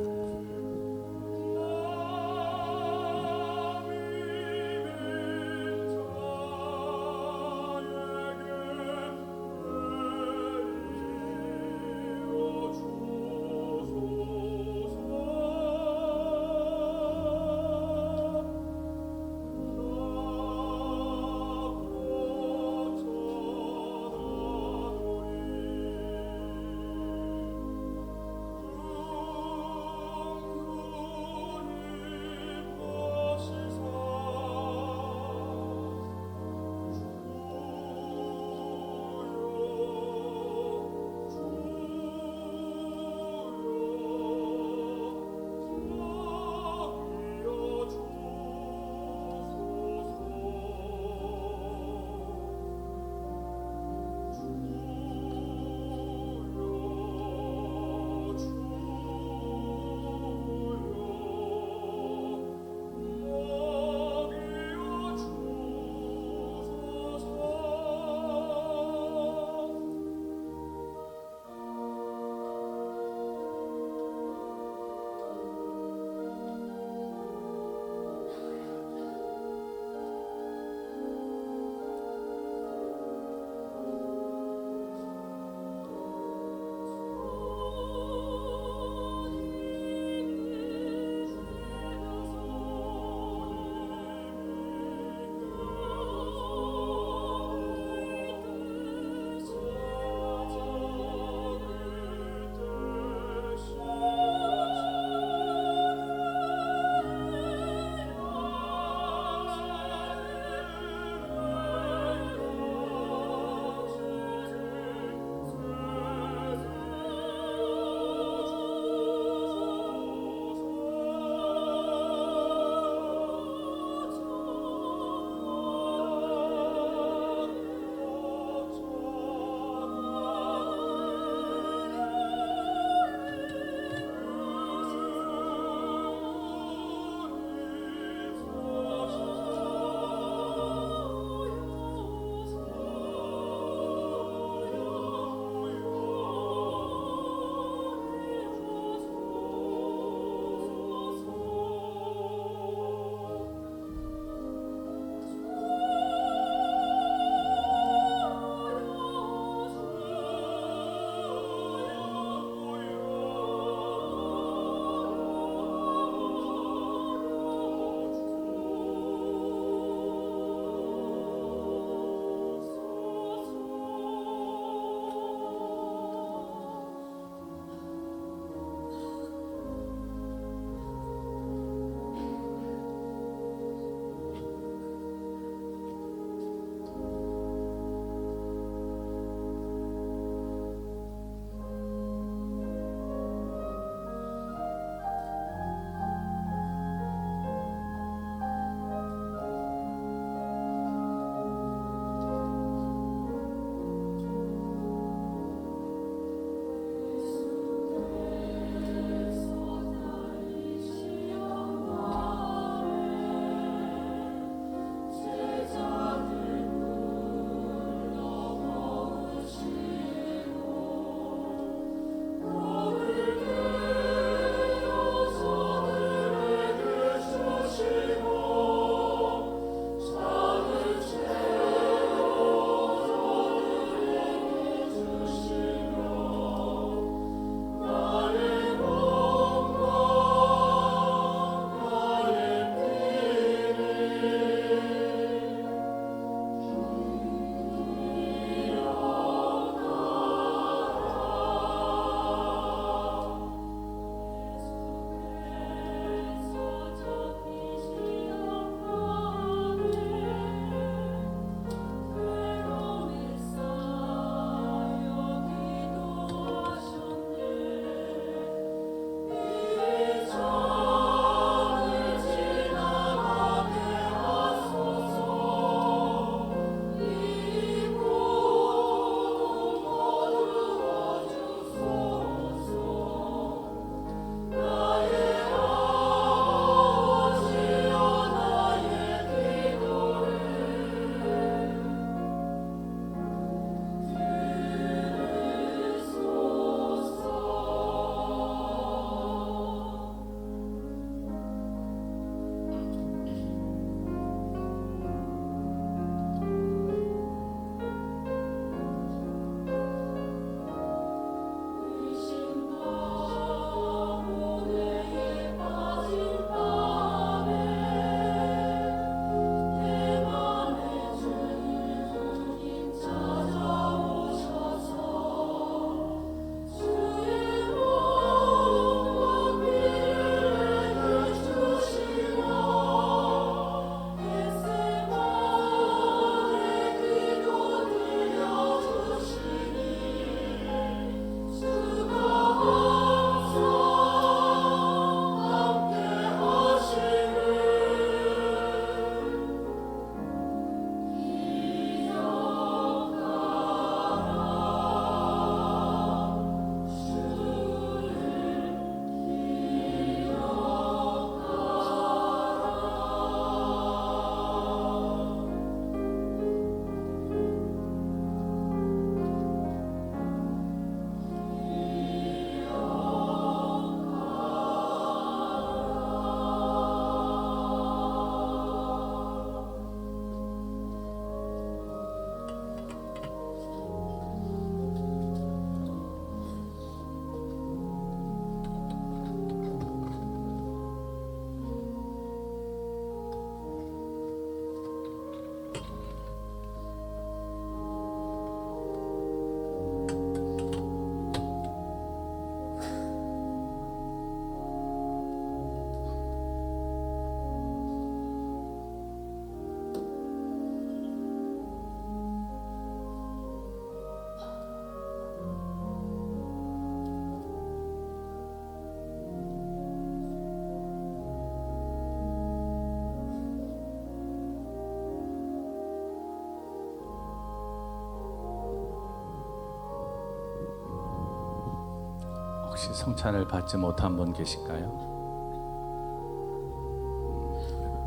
혹시 성찬을 받지 못한 분 계실까요?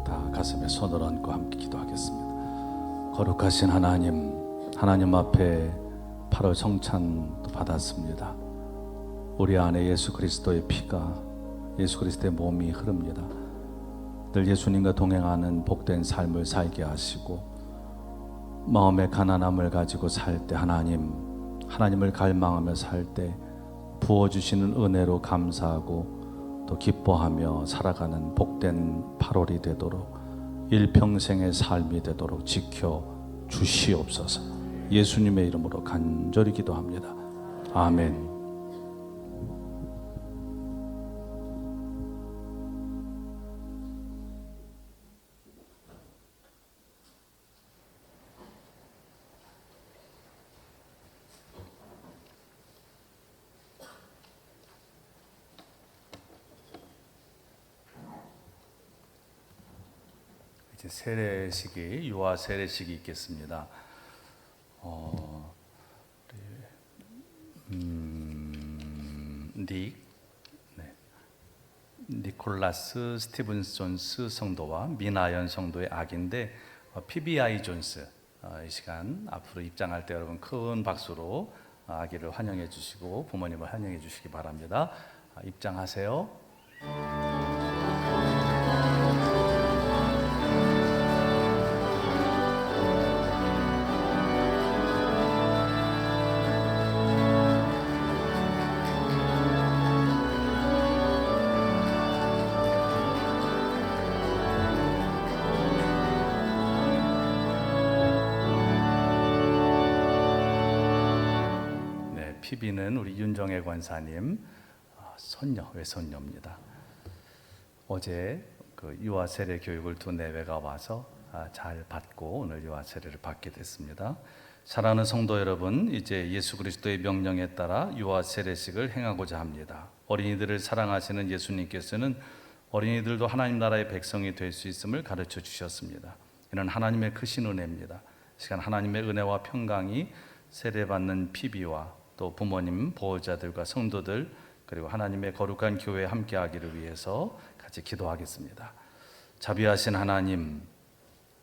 다 가슴에 손을 얹고 함께 기도하겠습니다. 거룩하신 하나님, 하나님 앞에 8월 성찬도 받았습니다. 우리 안에 예수 그리스도의 피가, 예수 그리스도의 몸이 흐릅니다. 늘 예수님과 동행하는 복된 삶을 살게 하시고, 마음의 가난함을 가지고 살 때 하나님을 갈망하며 살 때 부어주시는 은혜로 감사하고 또 기뻐하며 살아가는 복된 8월이 되도록, 일평생의 삶이 되도록 지켜 주시옵소서. 예수님의 이름으로 간절히 기도합니다. 아멘. 이제 세례식이, 유아 세례식이 있겠습니다. 니콜라스 스티븐스 존스 성도와 미나연 성도의 아기인데, PBI 존스, 이 시간 앞으로 입장할 때 여러분 큰 박수로 아기를 환영해 주시고 부모님을 환영해 주시기 바랍니다. 입장하세요. PB는 우리 윤정혜 권사님 외손녀입니다. 어제 그 유아 세례 교육을 두 내외가 와서 잘 받고 오늘 유아 세례를 받게 됐습니다. 사랑하는 성도 여러분, 이제 예수 그리스도의 명령에 따라 유아 세례식을 행하고자 합니다. 어린이들을 사랑하시는 예수님께서는 어린이들도 하나님 나라의 백성이 될 수 있음을 가르쳐 주셨습니다. 이는 하나님의 크신 은혜입니다. 시간 하나님의 은혜와 평강이 세례받는 PB와 또 부모님, 보호자들과 성도들, 그리고 하나님의 거룩한 교회에 함께하기를 위해서 같이 기도하겠습니다. 자비하신 하나님,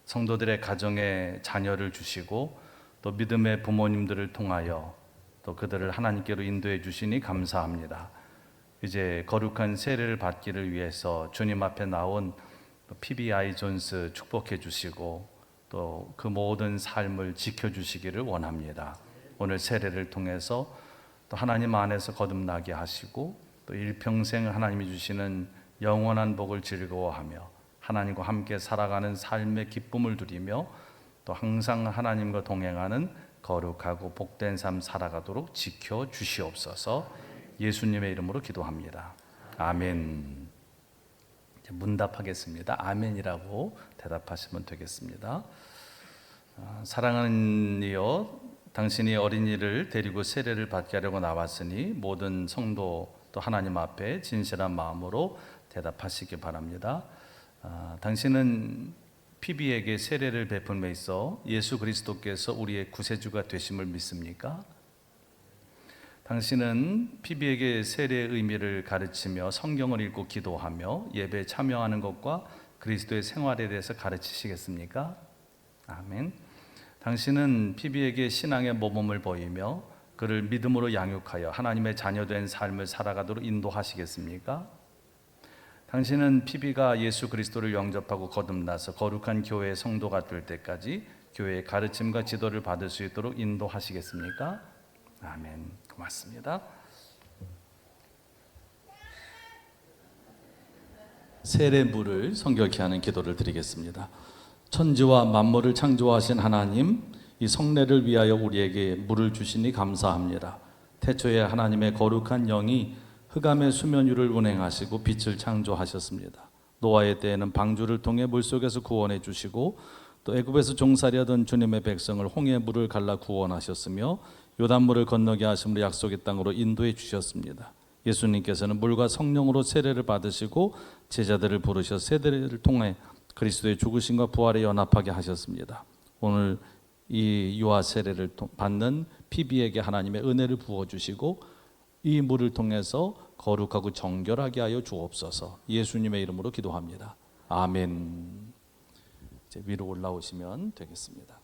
성도들의 가정에 자녀를 주시고 또 믿음의 부모님들을 통하여 또 그들을 하나님께로 인도해 주시니 감사합니다. 이제 거룩한 세례를 받기를 위해서 주님 앞에 나온 PBI 존스 축복해 주시고 또 그 모든 삶을 지켜주시기를 원합니다. 오늘 세례를 통해서 또 하나님 안에서 거듭나게 하시고 또 일평생 하나님이 주시는 영원한 복을 즐거워하며 하나님과 함께 살아가는 삶의 기쁨을 누리며 또 항상 하나님과 동행하는 거룩하고 복된 삶 살아가도록 지켜주시옵소서. 예수님의 이름으로 기도합니다. 아멘. 이제 문답하겠습니다. 아멘이라고 대답하시면 되겠습니다. 사랑하는 이여, 당신이 어린이를 데리고 세례를 받게 하려고 나왔으니 모든 성도 또 하나님 앞에 진실한 마음으로 대답하시기 바랍니다. 당신은 PB에게 세례를 베풀매 있어 예수 그리스도께서 우리의 구세주가 되심을 믿습니까? 당신은 PB에게 세례의 의미를 가르치며 성경을 읽고 기도하며 예배에 참여하는 것과 그리스도의 생활에 대해서 가르치시겠습니까? 아멘. 당신은 PB에게 신앙의 모범을 보이며 그를 믿음으로 양육하여 하나님의 자녀된 삶을 살아가도록 인도하시겠습니까? 당신은 PB가 예수 그리스도를 영접하고 거듭나서 거룩한 교회의 성도가 될 때까지 교회의 가르침과 지도를 받을 수 있도록 인도하시겠습니까? 아멘. 고맙습니다. 세례물을 성결케 하는 기도를 드리겠습니다. 천지와 만물을 창조하신 하나님, 이 성례를 위하여 우리에게 물을 주시니 감사합니다. 태초에 하나님의 거룩한 영이 흑암의 수면 위를 운행하시고 빛을 창조하셨습니다. 노아의 때에는 방주를 통해 물속에서 구원해 주시고 또 애굽에서 종살이하던 주님의 백성을 홍해 물을 갈라 구원하셨으며 요단물을 건너게 하심으로 약속의 땅으로 인도해 주셨습니다. 예수님께서는 물과 성령으로 세례를 받으시고 제자들을 부르셔 세례를 통해 그리스도의 죽으심과 부활에 연합하게 하셨습니다. 오늘 이 유아 세례를 받는 PB에게 하나님의 은혜를 부어주시고 이 물을 통해서 거룩하고 정결하게 하여 주옵소서. 예수님의 이름으로 기도합니다. 아멘. 이제 위로 올라오시면 되겠습니다.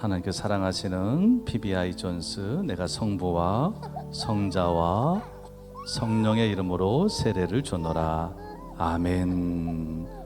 하나님께 사랑하시는 PBI 존스, 내가 성부와 성자와 성령의 이름으로 세례를 주노라. 아멘.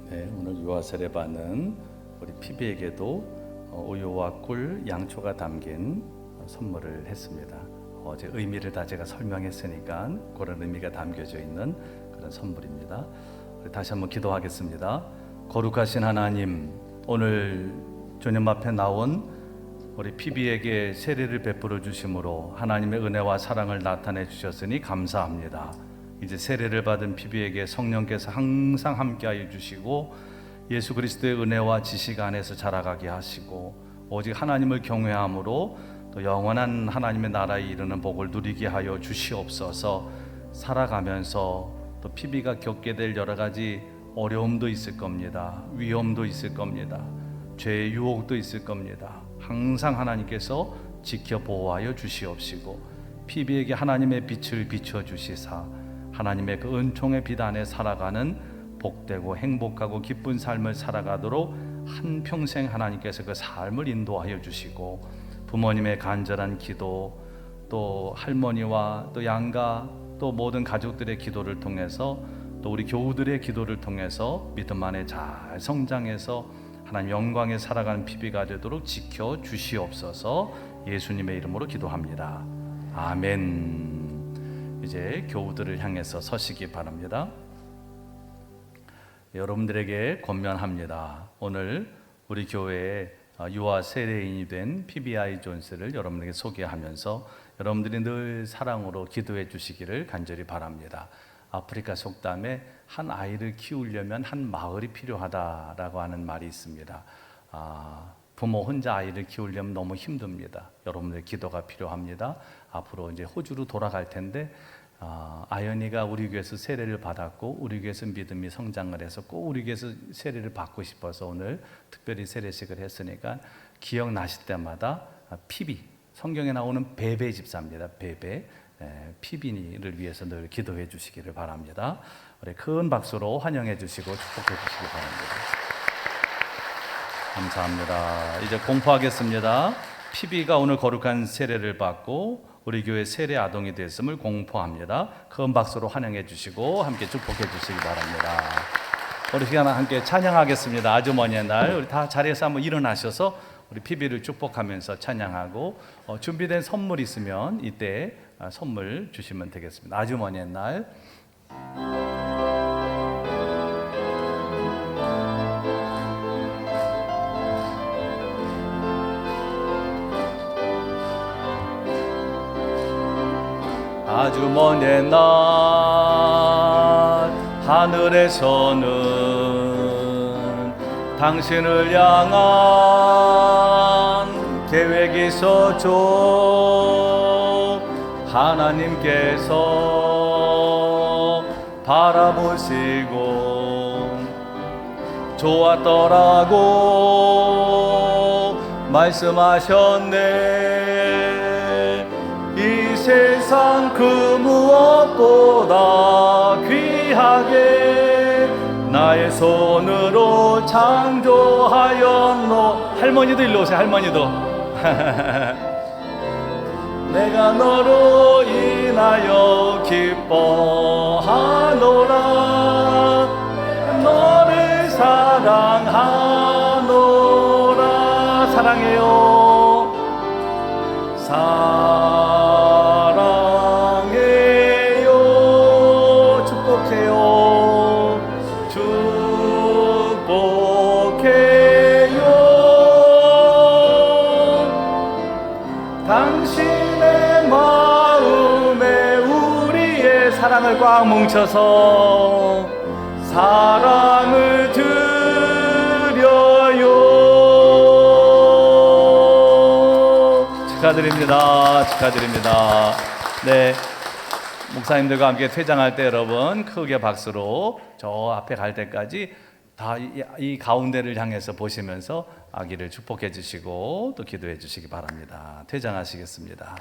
네, 오늘 유아 세례 받는 우리 피비에게도 우유와 꿀, 양초가 담긴 선물을 했습니다. 어제 의미를 다 제가 설명했으니까 그런 의미가 담겨져 있는 그런 선물입니다. 우리 다시 한번 기도하겠습니다. 거룩하신 하나님, 오늘 주님 앞에 나온 우리 피비에게 세례를 베풀어 주심으로 하나님의 은혜와 사랑을 나타내 주셨으니 감사합니다. 이제 세례를 받은 피비에게 성령께서 항상 함께하여 주시고 예수 그리스도의 은혜와 지식 안에서 자라가게 하시고 오직 하나님을 경외함으로 또 영원한 하나님의 나라에 이르는 복을 누리게 하여 주시옵소서. 살아가면서 또 피비가 겪게 될 여러 가지 어려움도 있을 겁니다. 위험도 있을 겁니다. 죄의 유혹도 있을 겁니다. 항상 하나님께서 지켜 보호하여 주시옵시고 피비에게 하나님의 빛을 비춰 주시사 하나님의 그 은총의 빛 안에 살아가는 복되고 행복하고 기쁜 삶을 살아가도록 한평생 하나님께서 그 삶을 인도하여 주시고 부모님의 간절한 기도 또 할머니와 또 양가 또 모든 가족들의 기도를 통해서 또 우리 교우들의 기도를 통해서 믿음 안에 잘 성장해서 하나님 영광에 살아가는 피비가 되도록 지켜 주시옵소서. 예수님의 이름으로 기도합니다. 아멘. 이제 교우들을 향해서 서시기 바랍니다. 여러분들에게 권면합니다. 오늘 우리 교회에 유아 세례인이 된 PBI 존스를 여러분에게 소개하면서 여러분들이 늘 사랑으로 기도해 주시기를 간절히 바랍니다. 아프리카 속담에 한 아이를 키우려면 한 마을이 필요하다라고 하는 말이 있습니다. 부모 혼자 아이를 키우려면 너무 힘듭니다. 여러분들의 기도가 필요합니다. 앞으로 이제 호주로 돌아갈 텐데 아연이가 우리 교회에서 세례를 받았고 우리 교회에서 믿음이 성장을 해서 꼭 우리 교회에서 세례를 받고 싶어서 오늘 특별히 세례식을 했으니까 기억나실 때마다 피비 성경에 나오는 베베 집사입니다. 베베. 피비니를 위해서 늘 기도해 주시기를 바랍니다. 우리 큰 박수로 환영해 주시고 축복해 주시기 바랍니다. 감사합니다. 이제 공포하겠습니다. 피비가 오늘 거룩한 세례를 받고 우리 교회 세례 아동이 됐음을 공포합니다. 큰 박수로 환영해 주시고 함께 축복해 주시기 바랍니다. 우리 시간 함께 찬양하겠습니다. 아주머니의 날. 우리 다 자리에서 한번 일어나셔서 우리 피비를 축복하면서 찬양하고 준비된 선물 있으면 이때 선물 주시면 되겠습니다. 아주머니의 날. 아주머니의 날 하늘에서는 당신을 향한 계획이 있었죠. 하나님께서 바라보시고 좋았더라고 말씀하셨네. 이 세상 그 무엇보다 귀하게 나의 손으로 창조하였노. 할머니도 일로 오세요. 할머니도. 내가 너로 인하여 기뻐하노라. 너를 사랑하노라. 사랑해요. 사랑해요. 축복해요. 축복해요. 당신의 마음에 우리의 사랑을 꽉 뭉쳐서 사랑을 드려요. 축하드립니다. 축하드립니다. 네, 목사님들과 함께 퇴장할 때 여러분 크게 박수로 저 앞에 갈 때까지 다 이 가운데를 향해서 보시면서 아기를 축복해 주시고 또 기도해 주시기 바랍니다. 퇴장하시겠습니다.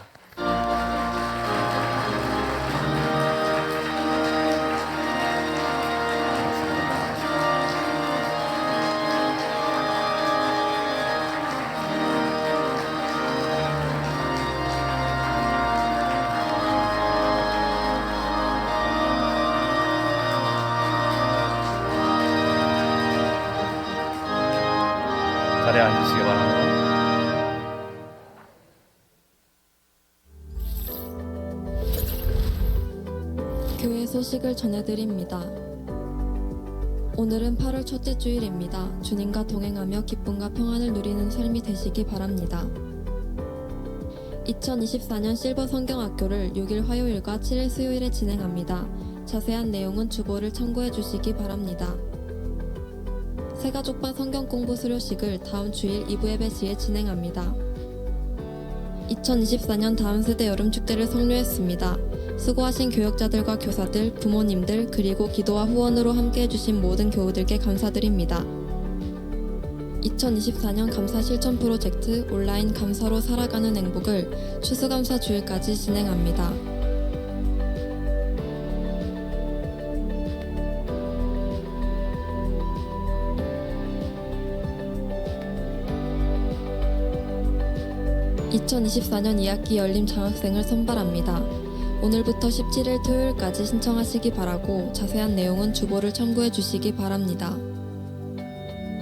자리에 앉으시기 바랍니다. 교회 소식을 전해드립니다. 오늘은 8월 첫째 주일입니다. 주님과 동행하며 기쁨과 평안을 누리는 삶이 되시기 바랍니다. 2024년 실버 성경학교를 6일 화요일과 7일 수요일에 진행합니다. 자세한 내용은 주보를 참고해 주시기 바랍니다. 새가족반 성경 공부 수료식을 다음 주일 2부 예배 시에 진행합니다. 2024년 다음 세대 여름축제를 성료했습니다. 수고하신 교역자들과 교사들, 부모님들, 그리고 기도와 후원으로 함께해 주신 모든 교우들께 감사드립니다. 2024년 감사 실천 프로젝트 온라인 감사로 살아가는 행복을 추수감사 주일까지 진행합니다. (2024년 2학기 열림 장학생을 선발합니다) 오늘부터 17일 토요일까지 신청하시기 바라고 자세한 내용은 주보를 참고해 주시기 바랍니다.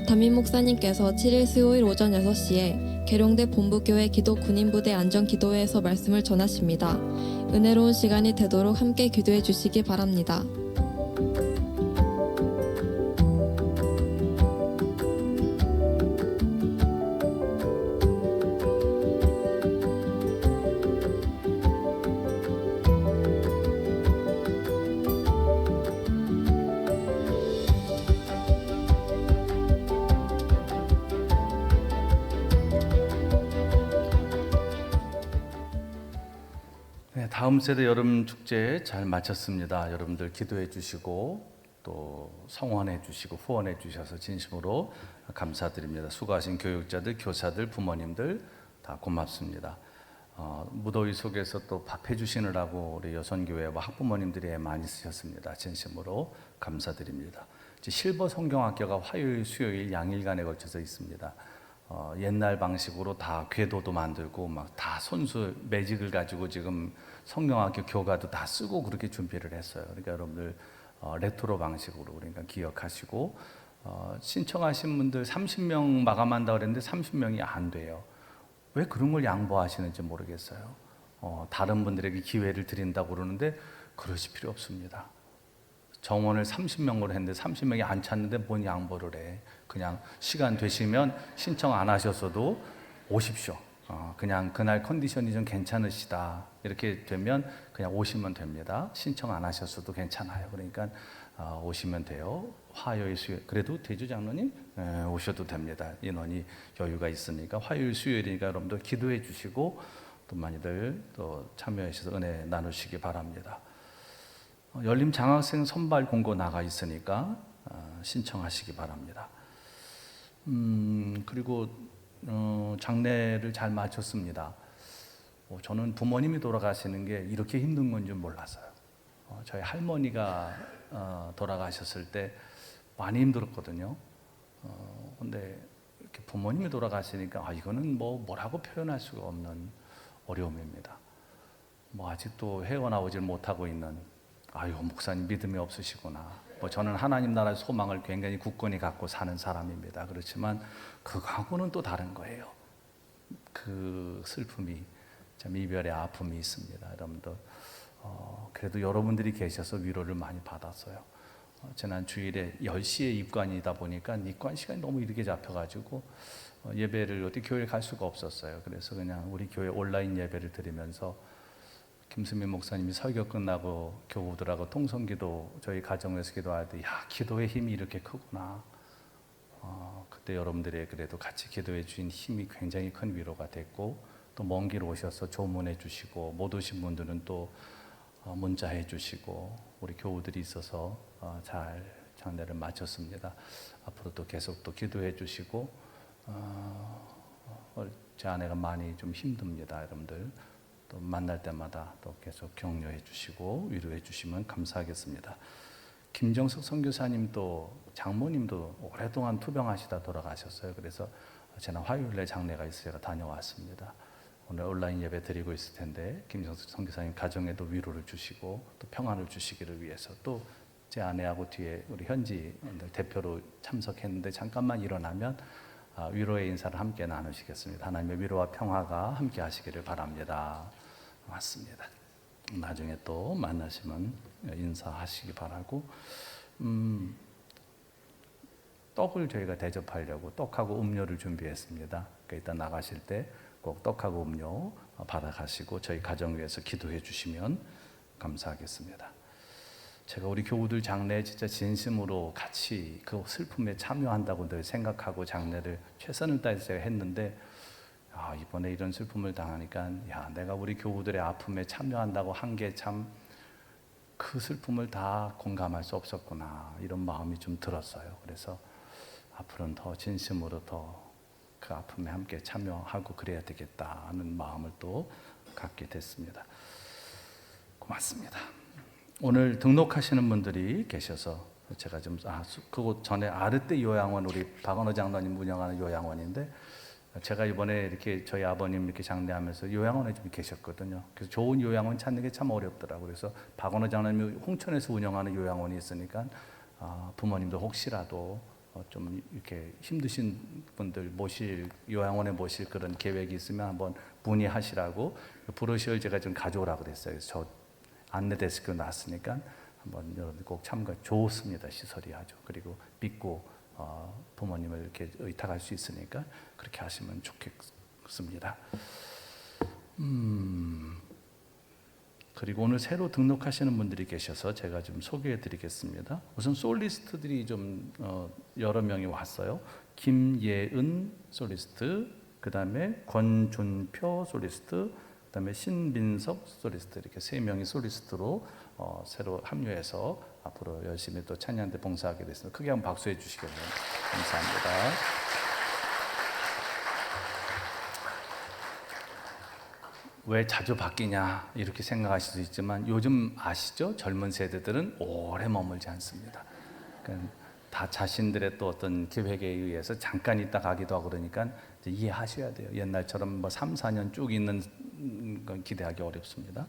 담임 목사님께서 7일 수요일 오전 6시에 계룡대 본부교회 기도 군인부대 안전기도회에서 말씀을 전하십니다. 은혜로운 시간이 되도록 함께 기도해 주시기 바랍니다. 네, 다음 세대 여름 축제 잘 마쳤습니다. 여러분들 기도해 주시고 또 성원해 주시고 후원해 주셔서 진심으로 감사드립니다. 수고하신 교육자들, 교사들, 부모님들 다 고맙습니다. 무더위 속에서 또 밥해 주시느라고 우리 여선교회와 학부모님들이 많이 쓰셨습니다. 진심으로 감사드립니다. 이제 실버 성경학교가 화요일, 수요일 양일간에 걸쳐서 있습니다. 옛날 방식으로 다 궤도도 만들고 막 다 손수 매직을 가지고 지금 성경학교 교과도 다 쓰고 그렇게 준비를 했어요. 그러니까 여러분들 레트로 방식으로 그러니까 기억하시고 신청하신 분들 30명 마감한다 그랬는데 30명이 안 돼요. 왜 그런 걸 양보하시는지 모르겠어요. 다른 분들에게 기회를 드린다고 그러는데 그러실 필요 없습니다. 정원을 30명으로 했는데 30명이 안 찼는데 뭔 양보를 해. 그냥 시간 되시면 신청 안 하셨어도 오십시오. 그냥 그날 컨디션이 좀 괜찮으시다 이렇게 되면 그냥 오시면 됩니다. 신청 안 하셨어도 괜찮아요. 그러니까 오시면 돼요. 화요일, 수요일 그래도 대주 장로님 오셔도 됩니다. 인원이 여유가 있으니까 화요일, 수요일이니까 여러분들 기도해 주시고 또 많이들 또 참여하셔서 은혜 나누시기 바랍니다. 열림 장학생 선발 공고 나가 있으니까 신청하시기 바랍니다. 그리고 장례를 잘 마쳤습니다. 저는 부모님이 돌아가시는 게 이렇게 힘든 건 줄 몰랐어요. 저희 할머니가 돌아가셨을 때 많이 힘들었거든요. 근데 이렇게 부모님이 돌아가시니까 이거는 뭐라고 표현할 수가 없는 어려움입니다. 아직도 헤어나오질 못하고 있는 목사님 믿음이 없으시구나. 저는 하나님 나라의 소망을 굉장히 굳건히 갖고 사는 사람입니다. 그렇지만 그거하고는 또 다른 거예요. 그 슬픔이 참 이별의 아픔이 있습니다. 여러분들 그래도 여러분들이 계셔서 위로를 많이 받았어요. 지난 주일에 10시에 입관이다 보니까 입관 시간이 너무 이르게 잡혀가지고 예배를 어디 교회에 갈 수가 없었어요. 그래서 그냥 우리 교회 온라인 예배를 드리면서 김수민 목사님이 설교 끝나고 교우들하고 통성기도 저희 가정에서 기도할 때 기도의 힘이 이렇게 크구나. 그때 여러분들의 그래도 같이 기도해 주신 힘이 굉장히 큰 위로가 됐고 또 먼 길 오셔서 조문해 주시고 못 오신 분들은 또 문자해 주시고 우리 교우들이 있어서 잘 장례를 마쳤습니다. 앞으로도 계속 또 기도해 주시고 제 아내가 많이 좀 힘듭니다. 여러분들 또 만날 때마다 또 계속 격려해 주시고 위로해 주시면 감사하겠습니다. 김정석 선교사님도 장모님도 오랫동안 투병하시다 돌아가셨어요. 그래서 지난 화요일에 장례가 있어서 제가 다녀왔습니다. 오늘 온라인 예배 드리고 있을 텐데 김정석 선교사님 가정에도 위로를 주시고 또 평안을 주시기를 위해서 또 제 아내하고 뒤에 우리 현지 대표로 참석했는데 잠깐만 일어나면 위로의 인사를 함께 나누시겠습니다. 하나님의 위로와 평화가 함께 하시기를 바랍니다. 맞습니다. 나중에 또 만나시면 인사하시기 바라고 떡을 저희가 대접하려고 떡하고 음료를 준비했습니다. 그러니까 이따 나가실 때 꼭 떡하고 음료 받아가시고 저희 가정 위해서 기도해 주시면 감사하겠습니다. 제가 우리 교우들 장례에 진짜 진심으로 같이 그 슬픔에 참여한다고 늘 생각하고 장례를 최선을 다해서 제가 했는데 이번에 이런 슬픔을 당하니까 내가 우리 교우들의 아픔에 참여한다고 한 게 참 그 슬픔을 다 공감할 수 없었구나 이런 마음이 좀 들었어요. 그래서 앞으로는 더 진심으로 더 그 아픔에 함께 참여하고 그래야 되겠다 하는 마음을 또 갖게 됐습니다. 고맙습니다. 오늘 등록하시는 분들이 계셔서 제가 좀 그곳 전에 아르떼 요양원 우리 박원호 장로님 운영하는 요양원인데 제가 이번에 이렇게 저희 아버님 이렇게 장례하면서 요양원에 좀 계셨거든요. 그래서 좋은 요양원 찾는 게 참 어렵더라고요. 그래서 박원호 장로님이 홍천에서 운영하는 요양원이 있으니까 부모님도 혹시라도 좀 이렇게 힘드신 분들 요양원에 모실 그런 계획이 있으면 한번 문의하시라고 브로셔를 제가 좀 가져오라고 그랬어요. 그래서 저 안내 데스크 놨으니까 한번 여러분들 꼭 참가 좋습니다. 시설이 아주 그리고 믿고 부모님을 이렇게 의탁할 수 있으니까 그렇게 하시면 좋겠습니다. 그리고 오늘 새로 등록하시는 분들이 계셔서 제가 좀 소개해 드리겠습니다. 우선 솔리스트들이 좀 여러 명이 왔어요. 김예은 솔리스트, 그 다음에 권준표 솔리스트, 그 다음에 신민석 솔리스트 이렇게 3명이 솔리스트로 새로 합류해서 앞으로 열심히 또 찬양대 봉사하게 됐습니다. 크게 한번 박수해 주시겠네요. 감사합니다. 왜 자주 바뀌냐 이렇게 생각하실 수 있지만 요즘 아시죠? 젊은 세대들은 오래 머물지 않습니다. 그러니까 다 자신들의 또 어떤 계획에 의해서 잠깐 있다 가기도 하고 그러니까 이제 이해하셔야 돼요. 옛날처럼 뭐 3, 4년 쭉 있는 건 기대하기 어렵습니다.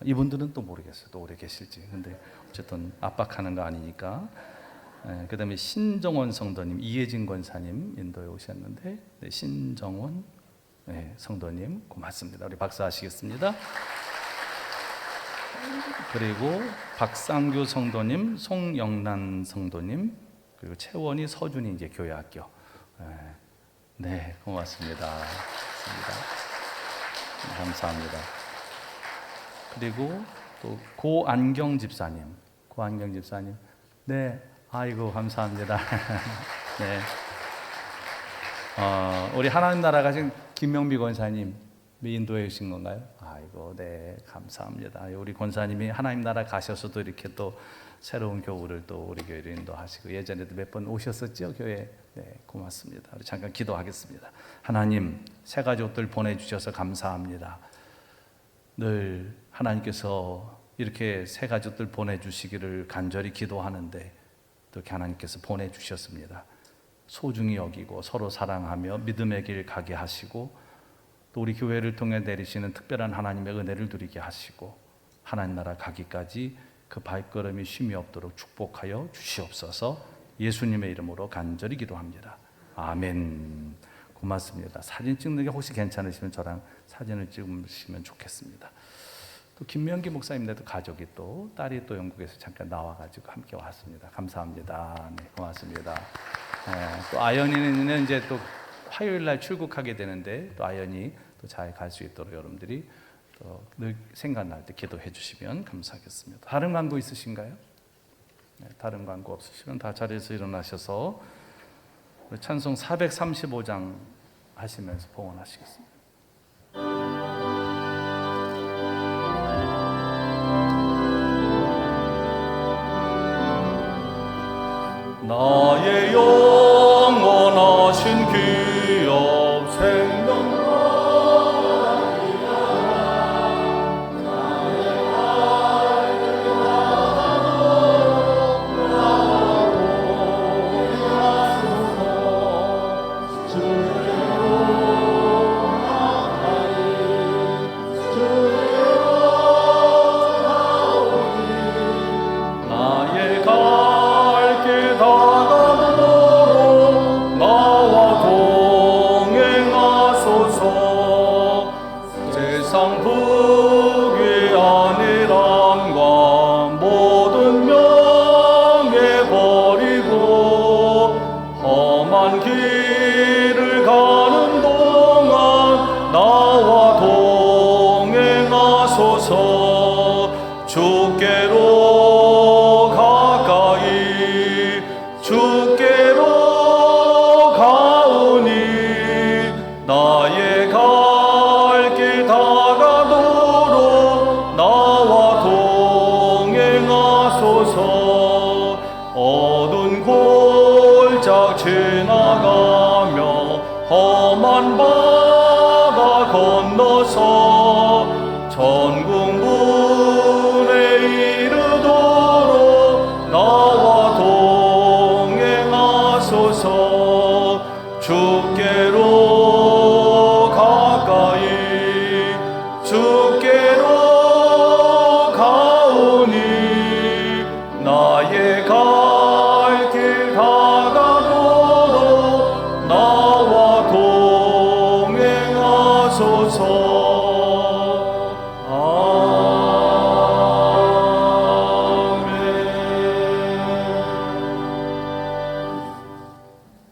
이분들은 또 모르겠어요. 또 오래 계실지. 근데 어쨌든 압박하는 거 아니니까. 그 다음에 신정원 성도님, 이혜진 권사님 인도에 오셨는데, 네, 신정원 성도님 고맙습니다. 우리 박수하시겠습니다. 그리고 박상규 성도님, 송영란 성도님, 그리고 채원이 서준이 이제 교회 학교. 네, 고맙습니다. 감사합니다. 그리고 또 고안경 집사님, 네, 아이고 감사합니다. 네, 우리 하나님 나라 가신 김명비 권사님 인도에 오신 건가요? 아이고, 네, 감사합니다. 우리 권사님이 하나님 나라 가셔서도 이렇게 또 새로운 교우를 또 우리 교회를 인도하시고 예전에도 몇 번 오셨었죠, 교회. 네, 고맙습니다. 우리 잠깐 기도하겠습니다. 하나님, 새 가족들 보내주셔서 감사합니다. 늘 하나님께서 이렇게 새 가족들 보내주시기를 간절히 기도하는데 또 이렇게 하나님께서 보내주셨습니다. 소중히 여기고 서로 사랑하며 믿음의 길 가게 하시고 또 우리 교회를 통해 내리시는 특별한 하나님의 은혜를 누리게 하시고 하나님 나라 가기까지 그 발걸음이 쉼이 없도록 축복하여 주시옵소서. 예수님의 이름으로 간절히 기도합니다. 아멘. 고맙습니다. 사진 찍는 게 혹시 괜찮으시면 저랑 사진을 찍으시면 좋겠습니다. 또 김명기 목사님네도 가족이 또 딸이 또 영국에서 잠깐 나와가지고 함께 왔습니다. 감사합니다. 네, 고맙습니다. 또 아연이는 이제 또 화요일 날 출국하게 되는데 또 아연이 또 잘 갈 수 있도록 여러분들이 또 늘 생각날 때 기도해 주시면 감사하겠습니다. 다른 광고 있으신가요? 네, 다른 광고 없으시면 다 자리에서 일어나셔서 찬송 435장 하시면서 봉헌하시겠습니다. 나의 영원하신 기업 생명 험한 바다 건너서 천국문에 이르도록 나와 동행하소서. 주께로 가까이 주께로 가오니 나의 갈 길 다가도록 나와 동행하소서.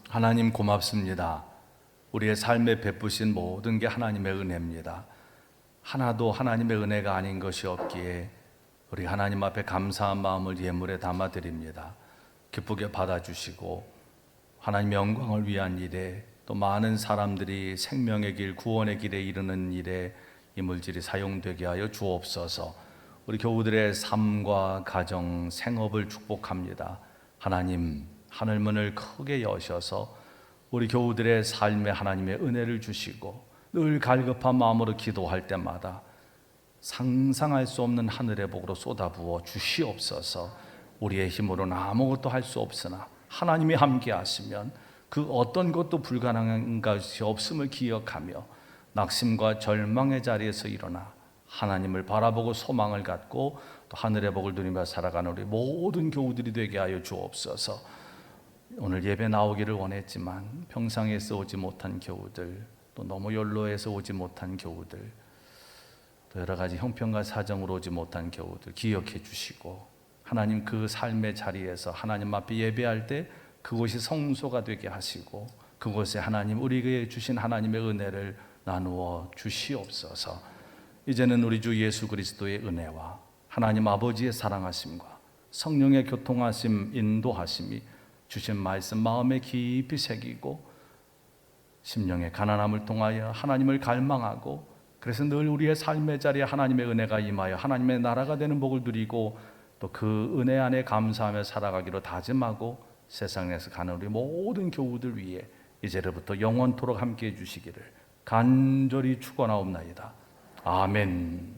하나님 고맙습니다. 우리의 삶에 베푸신 모든 게 하나님의 은혜입니다. 하나도 하나님의 은혜가 아닌 것이 없기에 우리 하나님 앞에 감사한 마음을 예물에 담아드립니다. 기쁘게 받아주시고 하나님의 영광을 위한 일에 또 많은 사람들이 생명의 길, 구원의 길에 이르는 일에 이 물질이 사용되게 하여 주옵소서. 우리 교우들의 삶과 가정, 생업을 축복합니다. 하나님, 하늘문을 크게 여셔서 우리 교우들의 삶에 하나님의 은혜를 주시고 늘 갈급한 마음으로 기도할 때마다 상상할 수 없는 하늘의 복으로 쏟아부어 주시옵소서. 우리의 힘으로는 아무것도 할 수 없으나 하나님이 함께 하시면 그 어떤 것도 불가능한 것이 없음을 기억하며 낙심과 절망의 자리에서 일어나 하나님을 바라보고 소망을 갖고 또 하늘의 복을 누리며 살아가는 우리 모든 교우들이 되게 하여 주옵소서. 오늘 예배 나오기를 원했지만 평상에서 오지 못한 교우들, 또 너무 연로해서 오지 못한 교우들, 또 여러 가지 형편과 사정으로 오지 못한 교우들 기억해 주시고, 하나님 그 삶의 자리에서 하나님 앞에 예배할 때 그곳이 성소가 되게 하시고 그곳에 하나님 우리에게 주신 하나님의 은혜를 나누어 주시옵소서. 이제는 우리 주 예수 그리스도의 은혜와 하나님 아버지의 사랑하심과 성령의 교통하심, 인도하심이 주신 말씀 마음에 깊이 새기고 심령의 가난함을 통하여 하나님을 갈망하고, 그래서 늘 우리의 삶의 자리에 하나님의 은혜가 임하여 하나님의 나라가 되는 복을 누리고 또 그 은혜 안에 감사하며 살아가기로 다짐하고 세상에서 가는 우리 모든 교우들 위해 이제로부터 영원토록 함께해 주시기를 간절히 축원하옵나이다. 아멘.